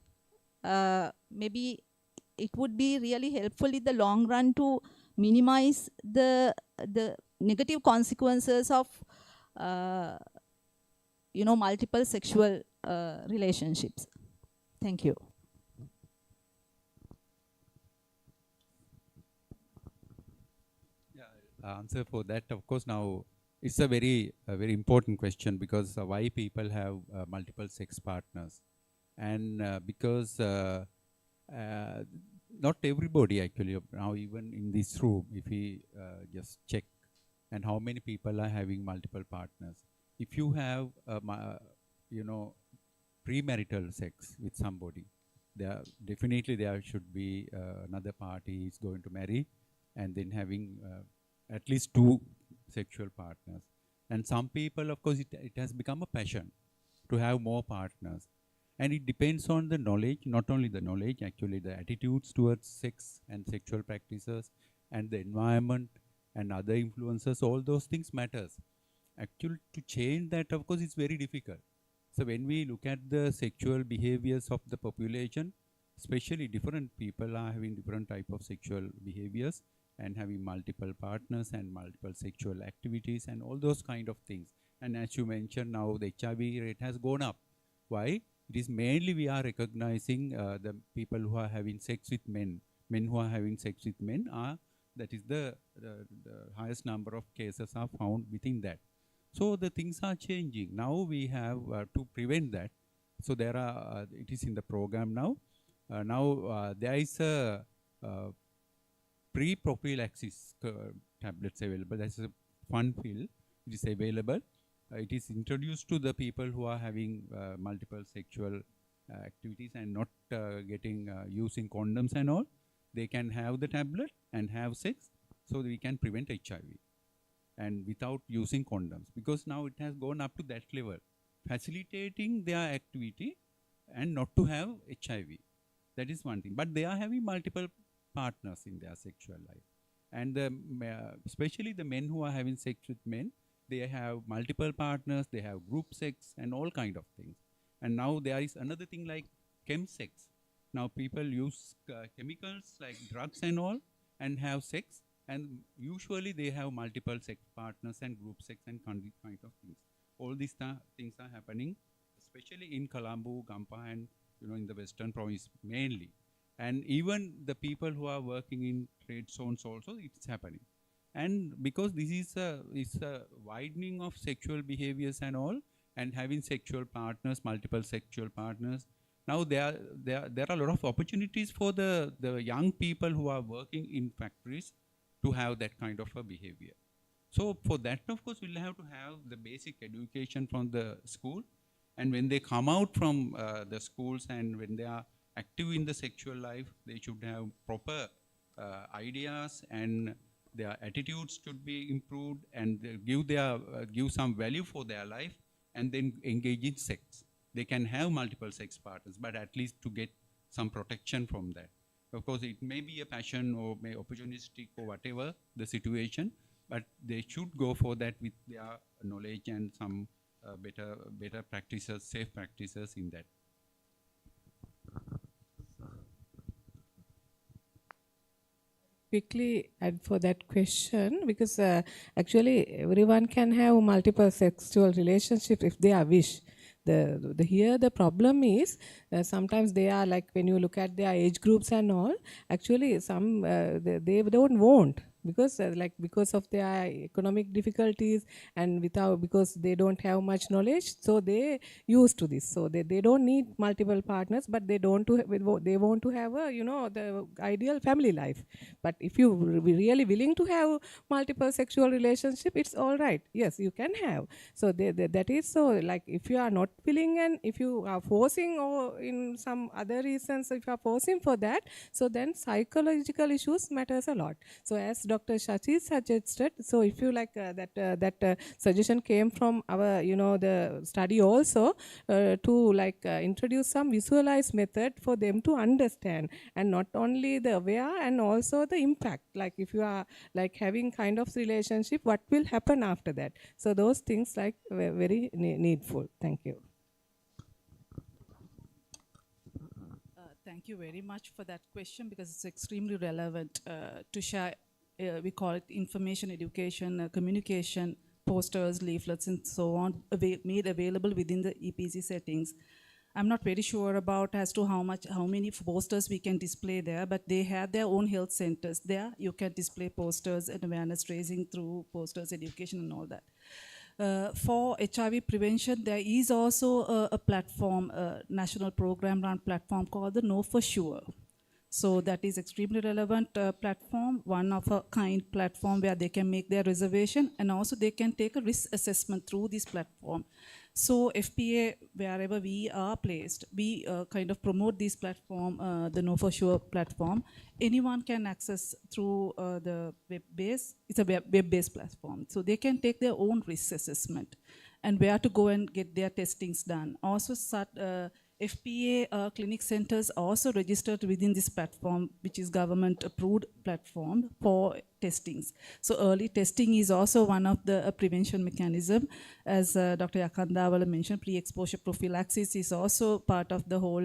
maybe it would be really helpful in the long run to minimize the negative consequences of multiple sexual relationships. Thank you. answer for that. Of course, now it's a very important question, because why people have multiple sex partners, and because not everybody actually now, even in this room, if we just check, and how many people are having multiple partners. If you have premarital sex with somebody, definitely there should be another party is going to marry, and then having at least 2 sexual partners. And some people, of course, it has become a passion to have more partners. And it depends on the knowledge, not only the knowledge, actually the attitudes towards sex and sexual practices, and the environment and other influences, all those things matters. Actually, to change that, of course, it's very difficult. So when we look at the sexual behaviors of the population, especially different people are having different type of sexual behaviors and having multiple partners and multiple sexual activities and all those kind of things. And as you mentioned, now the HIV rate has gone up. Why? It is mainly we are recognizing the people who are having sex with men. Men who are having sex with men that is the highest number of cases are found within that. So the things are changing. Now we have to prevent that. So there are, it is in the program now. There is a pre-prophylaxis tablets available. That's a fun pill. It is available. It is introduced to the people who are having multiple sexual activities and not using condoms and all. They can have the tablet and have sex, so we can prevent HIV, and without using condoms, because now it has gone up to that level, facilitating their activity and not to have HIV. That is one thing. But they are having multiple partners in their sexual life. And especially the men who are having sex with men, they have multiple partners, they have group sex and all kind of things. And now there is another thing like chemsex. Now people use chemicals like drugs and all and have sex, and usually they have multiple sex partners and group sex and kind of things. All these things are happening, especially in Colombo, Gampa, and in the Western province mainly. And even the people who are working in trade zones also, it's happening. And because this is a widening of sexual behaviors and all, and having sexual partners, multiple sexual partners, now there are a lot of opportunities for the young people who are working in factories to have that kind of a behavior. So for that, of course, we'll have to have the basic education from the school. And when they come out from the schools and when they are active in the sexual life, they should have proper ideas, and their attitudes should be improved, and give some value for their life, and then engage in sex. They can have multiple sex partners, but at least to get some protection from that. Of course, it may be a passion or may opportunistic or whatever the situation, but they should go for that with their knowledge and some better practices, safe practices in that. Quickly add for that question, because actually everyone can have multiple sexual relationships if they are wish. Here the problem is sometimes they are like, when you look at their age groups and all, actually some they don't want, because because of their economic difficulties and because they don't have much knowledge, so they used to this. So they don't need multiple partners, but they want to have a the ideal family life. But if you really willing to have multiple sexual relationship, it's all right. Yes, you can have. So that is so, like, if you are not willing and if you are forcing, or in some other reasons if you are forcing for that, so then psychological issues matters a lot. So as Dr. Shachi suggested, so if you like that suggestion came from our the study also, to introduce some visualized method for them to understand, and not only the aware and also the impact, like if you are like having kind of relationship, what will happen after that. So those things very needful. Thank you. Thank you very much for that question, because it's extremely relevant to share. We call it information, education, communication, posters, leaflets, and so on, made available within the EPC settings. I'm not very sure about as to how many posters we can display there, but they have their own health centers there. You can display posters and awareness raising through posters, education and all that. For HIV prevention, there is also a platform, a national program run platform called the Know For Sure. So that is extremely relevant platform, one of a kind platform where they can make their reservation, and also they can take a risk assessment through this platform. So FPA, wherever we are placed, we kind of promote this platform, the Know For Sure platform. Anyone can access through the web-based, it's a web-based platform. So they can take their own risk assessment and where to go and get their testings done. Also, FPA clinic centers also registered within this platform, which is government approved platform for testings. So early testing is also one of the prevention mechanism. As Dr. Yakandavala mentioned, pre-exposure prophylaxis is also part of the whole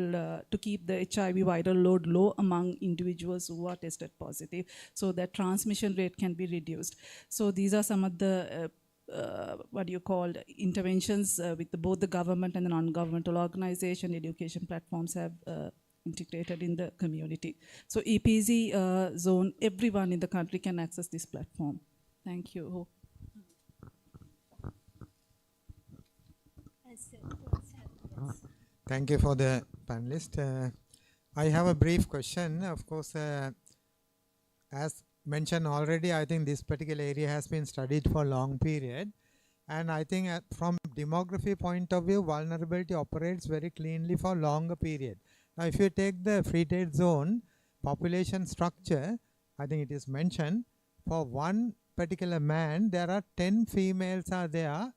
to keep the HIV viral load low among individuals who are tested positive, so that transmission rate can be reduced. So these are some of the interventions with both the government and the non-governmental organization, education platforms have integrated in the community. So EPZ zone, everyone in the country can access this platform. Thank you. Thank you for the panelist. I have a brief question. Of course, as mentioned already, I think this particular area has been studied for a long period. And I think from demography point of view, vulnerability operates very cleanly for longer period. Now, if you take the free trade zone population structure, I think it is mentioned, for one particular man, there are 10 females are there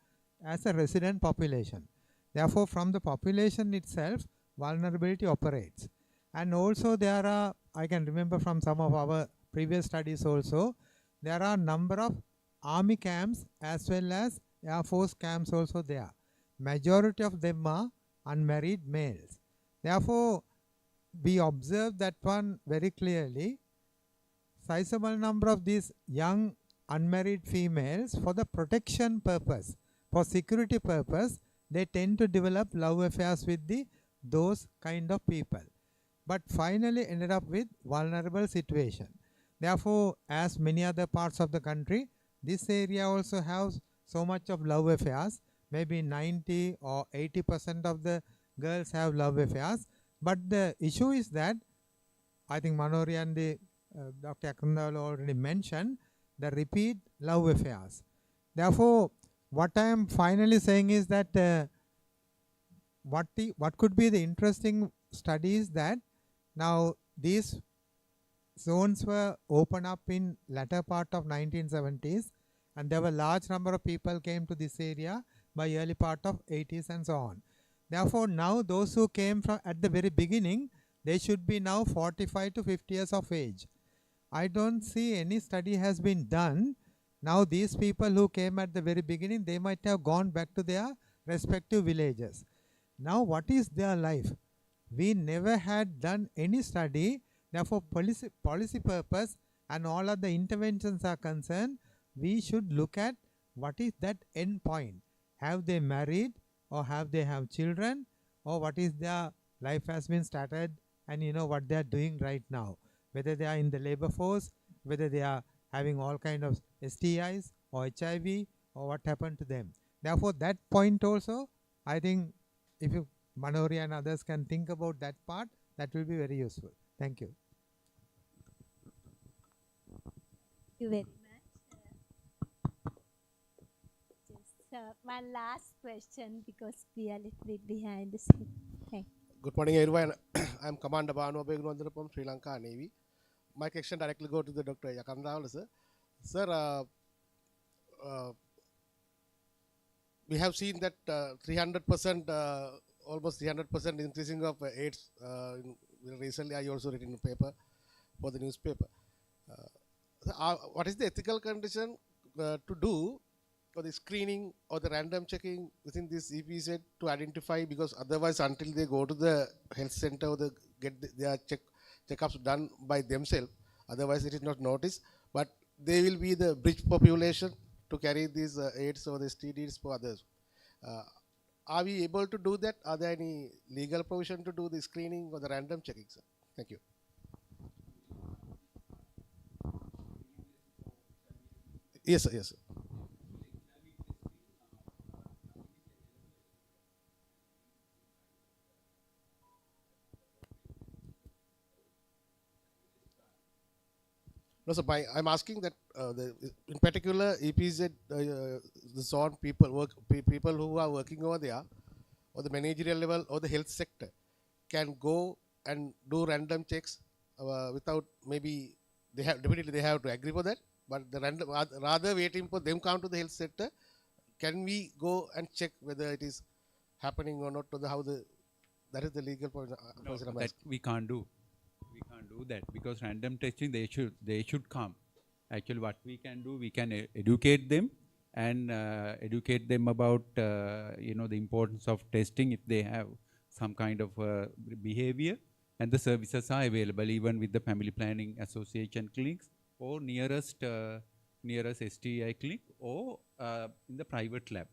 as a resident population. Therefore, from the population itself, vulnerability operates. And also there are, I can remember from some of our previous studies also, there are number of army camps as well as Air Force camps also there. Majority of them are unmarried males. Therefore, we observe that one very clearly. Sizable number of these young unmarried females, for the protection purpose, for security purpose, they tend to develop love affairs with those kind of people, but finally ended up with vulnerable situation. Therefore, as many other parts of the country, this area also has so much of love affairs. Maybe 90 or 80% of the girls have love affairs. But the issue is that, I think Manori and Dr. Akandal already mentioned, the repeat love affairs. Therefore, what I am finally saying is that what could be the interesting studies that now these zones were opened up in latter part of 1970s, and there were large number of people came to this area by early part of 80s and so on. Therefore, now those who came from at the very beginning, they should be now 45 to 50 years of age. I don't see any study has been done. Now these people who came at the very beginning, they might have gone back to their respective villages. Now what is their life? We never had done any study. Therefore, policy purpose and all other interventions are concerned, we should look at what is that end point. Have they married, or have they have children, or what is their life has been started, and you know what they are doing right now. Whether they are in the labor force, whether they are having all kind of STIs or HIV, or what happened to them. Therefore, that point also, I think if you, Manori and others can think about that part, that will be very useful. Thank you. Thank you very much. Just one last question, because we are a little bit behind the scene. Thank you. Good morning, everyone. I'm Commander Banu Abegwandana from Sri Lanka Navy. My question directly go to the Dr. Yakandavala, sir. Sir, we have seen that 300%, almost 300% increasing of AIDS. Recently, I also read in the paper for the newspaper. What is the ethical condition to do for the screening or the random checking within this EPZ to identify? Because otherwise, until they go to the health center or get their checkups done by themselves, otherwise it is not noticed. But they will be the bridge population to carry these AIDS or the STDs for others. are we able to do that? Are there any legal provision to do the screening or the random checking, sir? Thank you. Yes, sir. Yes, sir. No, sir. I'm asking that in particular EPZ, the zone people who are working over there, or the managerial level or the health sector, can go and do random checks without maybe definitely they have to agree for that. But the random rather waiting for them come to the health sector, can we go and check whether it is happening or not? To the how the that is the legal point. No, that we can't do. We can't do that because random testing they should come. Actually, what we can do, we can educate them and educate them about the importance of testing if they have some kind of behavior, and the services are available even with the Family Planning Association clinics or nearest STI clinic or in the private lab.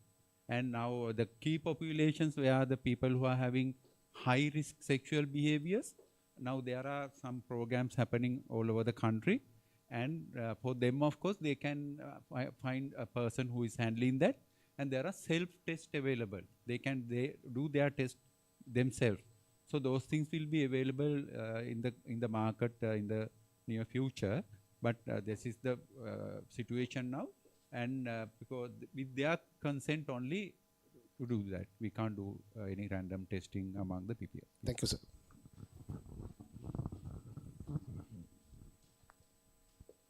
And now the key populations where the people who are having high risk sexual behaviors, now there are some programs happening all over the country, and for them of course they can find a person who is handling that, and there are self tests available. They do their test themselves. So those things will be available in the market in the near future, but this is the situation now, and because with their consent only to do that, we can't do any random testing among the PPL. Thank you, sir.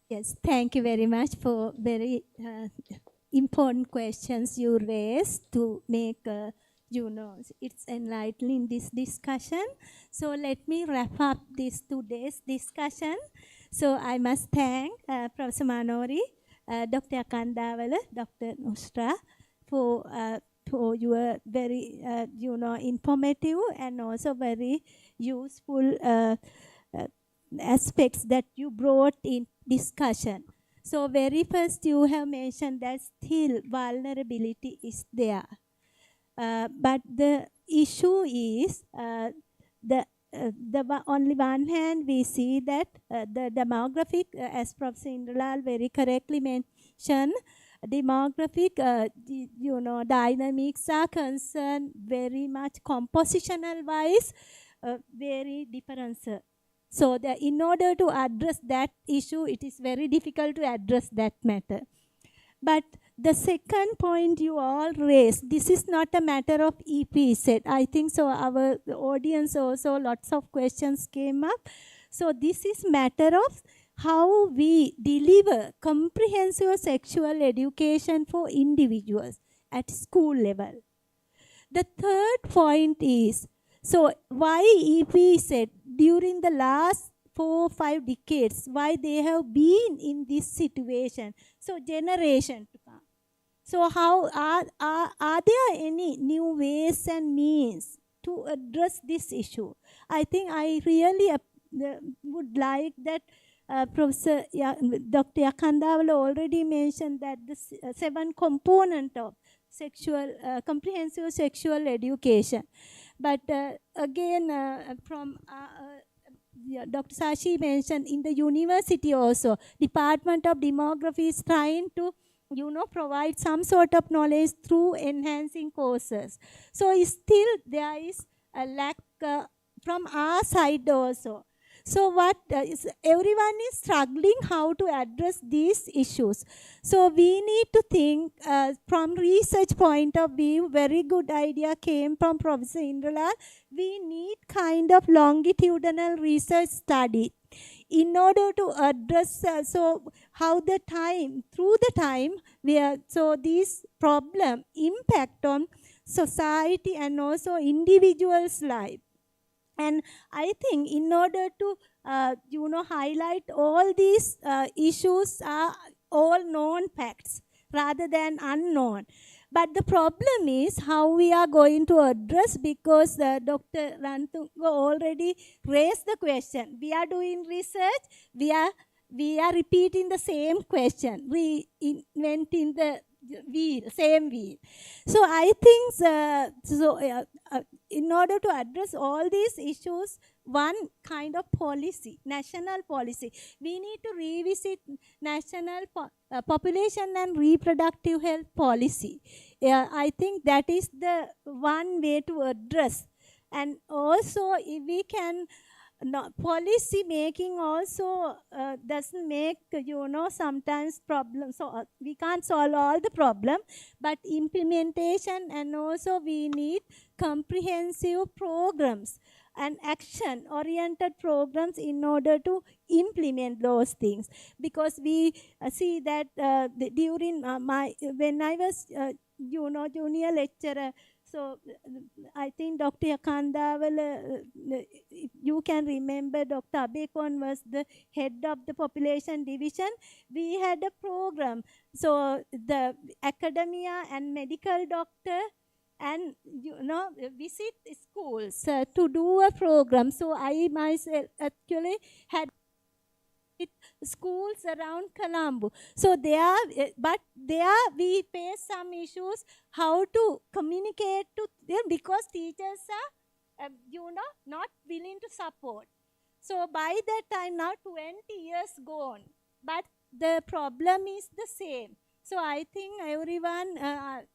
Yes, thank you very much for very important questions you raised to make, it's enlightening this discussion. So let me wrap up today's discussion. So I must thank Professor Manori, Dr. Akandavala, Dr. Nusra for your very, informative and also very useful aspects that you brought in discussion. So very first you have mentioned that still vulnerability is there. But the issue is only one hand we see that the demographic, as Professor Indralal very correctly mentioned, demographic dynamics are concerned very much compositional wise, very different. So in order to address that issue, it is very difficult to address that matter. But the second point you all raised, this is not a matter of EPZ. I think so our audience also, lots of questions came up. So this is matter of how we deliver comprehensive sexual education for individuals at school level. The third point is, so why EPZ during the last 4 or 5 decades, why they have been in this situation? So generation to come. So how are there any new ways and means to address this issue? I think I really would like that Professor Dr. Yakandavala already mentioned that the 7 component of comprehensive sexual education. But again, from Dr. Sashi mentioned in the university also, Department of Demography is trying to, provide some sort of knowledge through enhancing courses. So still there is a lack from our side also. So everyone is struggling how to address these issues. So we need to think from research point of view, very good idea came from Professor Indralal. We need kind of longitudinal research study in order to address how through the time, so these problem impact on society and also individuals' life. And I think in order to, highlight all these issues are all known facts rather than unknown. But the problem is how we are going to address, because Dr. Rantunga already raised the question. We are doing research, we are repeating the same question, reinventing wheel, same wheel. So I think in order to address all these issues, one kind of policy, national policy, we need to revisit national population and reproductive health policy. I think that is the one way to address. And also, if we can, policy making also doesn't make, sometimes problems. So we can't solve all the problem, but implementation, and also we need comprehensive programs and action oriented programs in order to implement those things. Because we see that during when I was junior lecturer, so I think Dr. Kandaval, you can remember Dr. Abekon was the head of the population division. We had a program. So the academia and medical doctor and visit schools to do a program. So I myself actually had schools around Colombo. So there, but there we face some issues how to communicate to them, because teachers are, not willing to support. So by that time, now 20 years gone, but the problem is the same. So I think everyone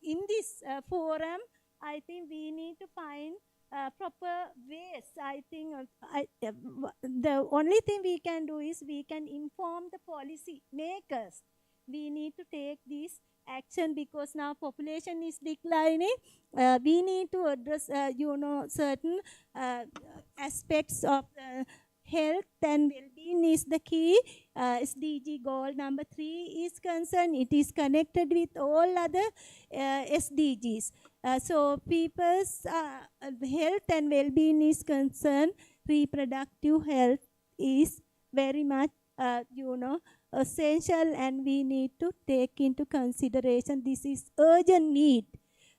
in this forum, I think we need to find proper ways. I think the only thing we can do is we can inform the policy makers. We need to take this action because now population is declining. We need to address, certain aspects of health and well-being is the key. SDG goal number 3 is concerned. It is connected with all other SDGs. So people's health and well-being is concerned. Reproductive health is very much, essential, and we need to take into consideration. This is urgent need.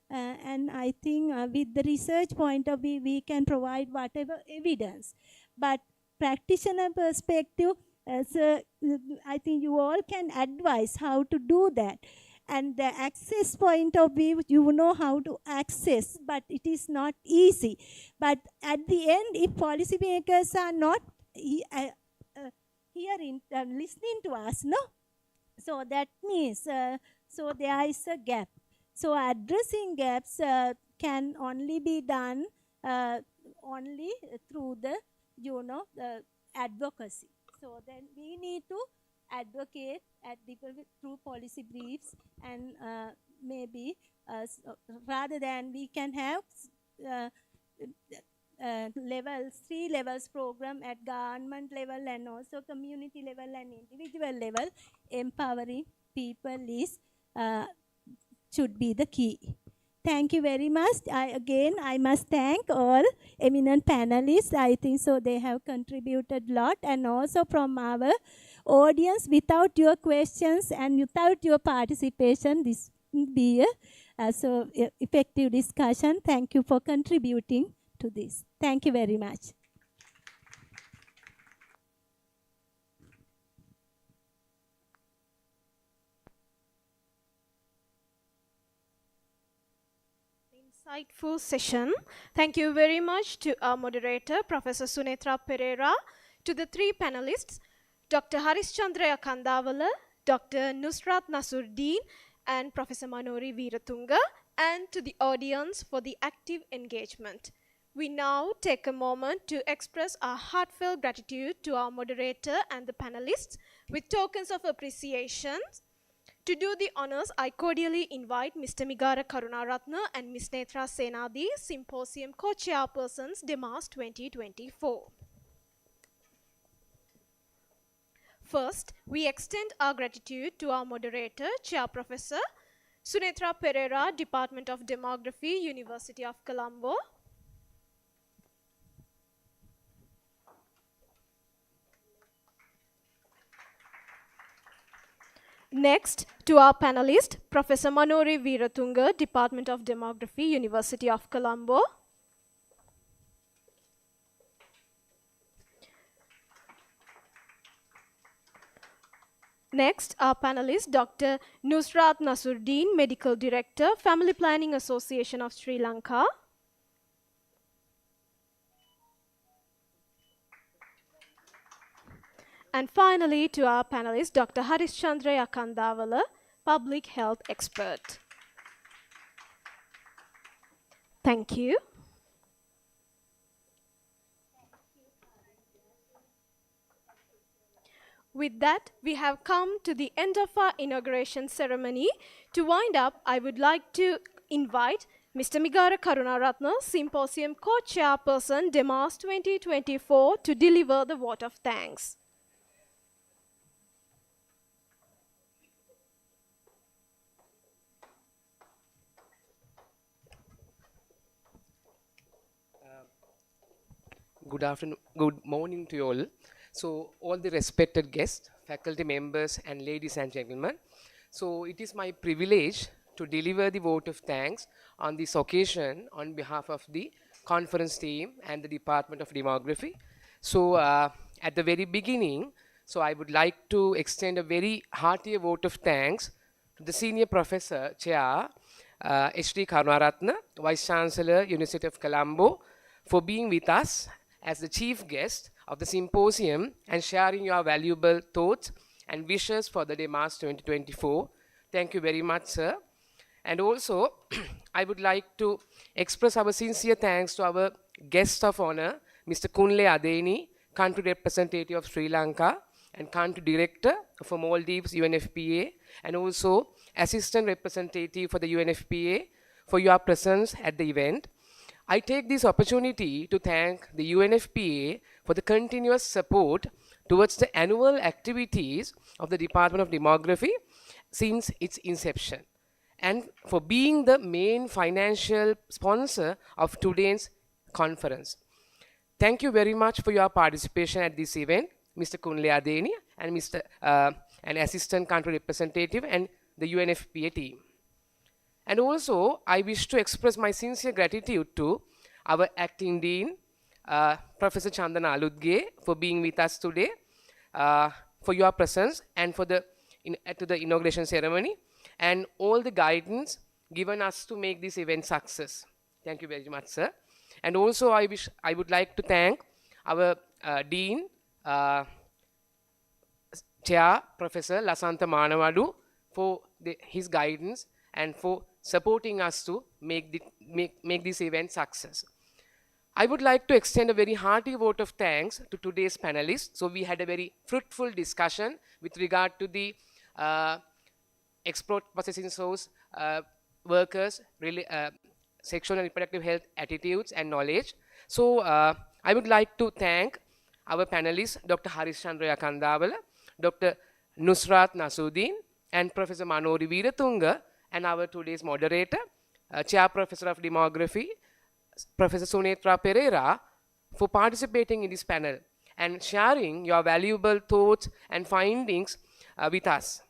And I think with the research point of view, we can provide whatever evidence. But practitioner perspective, I think you all can advise how to do that. And the access point of view, you know how to access, but it is not easy. But at the end, if policymakers are not hearing, listening to us, no? So that means, so there is a gap. So addressing gaps can only be done only through the, the advocacy. So then we need to advocate at through policy briefs, and maybe rather than we can have levels, 3 levels program at government level and also community level and individual level. Empowering people is should be the key. Thank you very much. I must thank all eminent panelists. I think so they have contributed a lot, and also from our audience. Without your questions and without your participation, this would be a effective discussion. Thank you for contributing to this. Thank you very much. Insightful session. Thank you very much to our moderator, Professor Sunetra Pereira, to the 3 panelists, Dr. Harishchandra Kandavala, Dr. Nusrat Nasruddin, and Professor Manori Veeratunga, and to the audience for the active engagement. We now take a moment to express our heartfelt gratitude to our moderator and the panelists with tokens of appreciation. To do the honors, I cordially invite Mr. Migara Karunaratna and Ms. Netra Senadi, Symposium Co-Chairpersons, DEMAS 2024. First, we extend our gratitude to our moderator, Chair Professor Sunetra Pereira, Department of Demography, University of Colombo. Next, to our panelist, Professor Manori Veeratunga, Department of Demography, University of Colombo. Next, our panelist, Dr. Nusrat Nasruddin, Medical Director, Family Planning Association of Sri Lanka. And finally, to our panelist, Dr. Harishchandra Yakandavala, Public Health Expert. Thank you. With that, we have come to the end of our inauguration ceremony. To wind up, I would like to invite Mr. Migara Karunaratne, Symposium Co-Chairperson, DEMAS 2024, to deliver the vote of thanks. Good afternoon, good morning to you all. So, all the respected guests, faculty members, and ladies and gentlemen. So, it is my privilege to deliver the vote of thanks on this occasion on behalf of the conference team and the Department of Demography. So, at the very beginning, so I would like to extend a very hearty vote of thanks to the Senior Professor, Chair, H.D. Karunaratne, Vice Chancellor, University of Colombo, for being with us as the chief guest of the symposium and sharing your valuable thoughts and wishes for the DEMAS 2024. Thank you very much, sir. And also, I would like to express our sincere thanks to our guest of honor, Mr. Kunle Adeni, Country Representative of Sri Lanka and Country Director for Maldives UNFPA, and also Assistant Representative for the UNFPA for your presence at the event. I take this opportunity to thank the UNFPA for the continuous support towards the annual activities of the Department of Demography since its inception, and for being the main financial sponsor of today's conference. Thank you very much for your participation at this event, Mr. Kunle Adeni and Mr. An Assistant Country Representative and the UNFPA team. And also, I wish to express my sincere gratitude to our Acting Dean, Professor Chandana Aludge, for being with us today, for your presence and for the to the inauguration ceremony, and all the guidance given us to make this event success. Thank you very much, sir. And also, I would like to thank our Dean, Chair, Professor Lasantha Manawadu, for his guidance and for supporting us to make this event success. I would like to extend a very hearty vote of thanks to today's panelists. So we had a very fruitful discussion with regard to the export processing source workers, sexual and reproductive health attitudes and knowledge. So I would like to thank our panelists, Dr. Harishchandra Yakandavala, Dr. Nusrat Nasruddin, and Professor Manori Veeratunga, and our today's moderator, Chair Professor of Demography, Professor Sunetra Pereira, for participating in this panel and sharing your valuable thoughts and findings with us,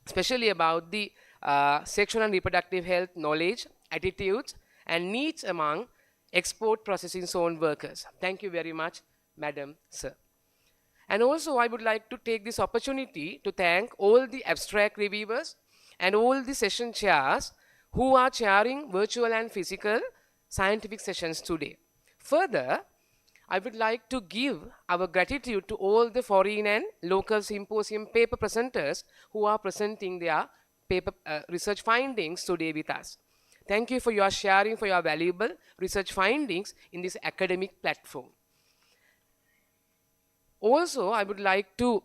especially about the sexual and reproductive health knowledge, attitudes, and needs among export processing zone workers. Thank you very much, Madam, Sir. And also, I would like to take this opportunity to thank all the abstract reviewers and all the session chairs who are chairing virtual and physical scientific sessions today. Further, I would like to give our gratitude to all the foreign and local symposium paper presenters who are presenting their paper research findings today with us. Thank you for your sharing, for your valuable research findings in this academic platform. Also, I would like to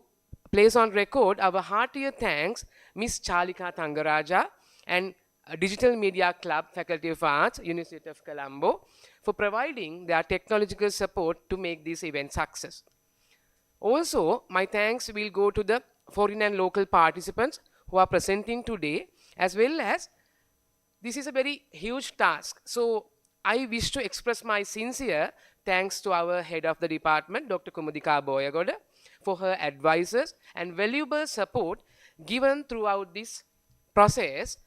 place on record our heartiest thanks, Ms. Chalika Thangaraja and Digital Media Club Faculty of Arts, University of Colombo, for providing their technological support to make this event success. Also, my thanks will go to the foreign and local participants who are presenting today, as well as this is a very huge task. So I wish to express my sincere thanks to our head of the department, Dr. Kumudika Boyagoda, for her advices and valuable support given throughout this process,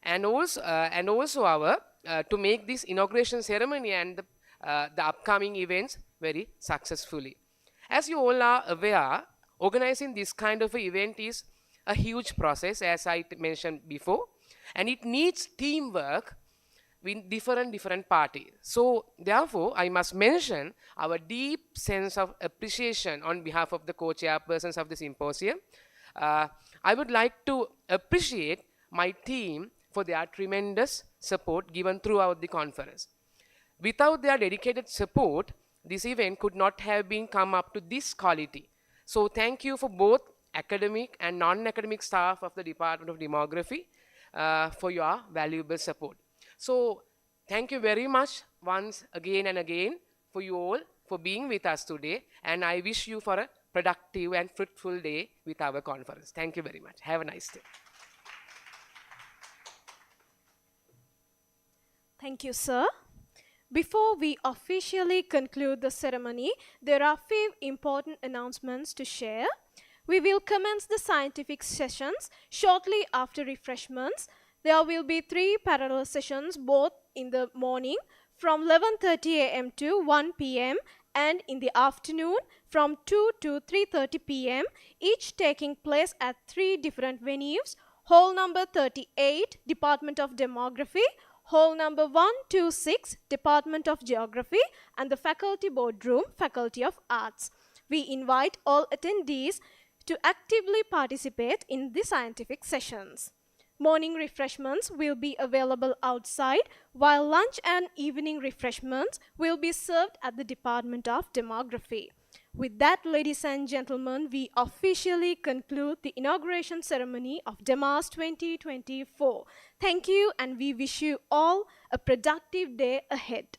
and also our to make this inauguration ceremony and the upcoming events very successfully. As you all are aware, organizing this kind of an event is a huge process, as I mentioned before, and it needs teamwork with different parties. So therefore, I must mention our deep sense of appreciation on behalf of the co-chairpersons of the symposium. I would like to appreciate my team for their tremendous support given throughout the conference. Without their dedicated support, this event could not have been come up to this quality. So thank you for both academic and non-academic staff of the Department of Demography for your valuable support. So thank you very much once again and again for you all for being with us today, and I wish you for a productive and fruitful day with our conference. Thank you very much. Have a nice day. Thank you, sir. Before we officially conclude the ceremony, there are few important announcements to share. We will commence the scientific sessions shortly after refreshments. There will be 3 parallel sessions both in the morning from 11:30 a.m. to 1 p.m. and in the afternoon from 2 to 3:30 p.m., each taking place at 3 different venues: hall number 38, Department of Demography; hall number 126, Department of Geography; and the faculty boardroom, Faculty of Arts. We invite all attendees to actively participate in the scientific sessions. Morning refreshments will be available outside, while lunch and evening refreshments will be served at the Department of Demography. With that, ladies and gentlemen, we officially conclude the inauguration ceremony of DEMAS 2024. Thank you, and we wish you all a productive day ahead.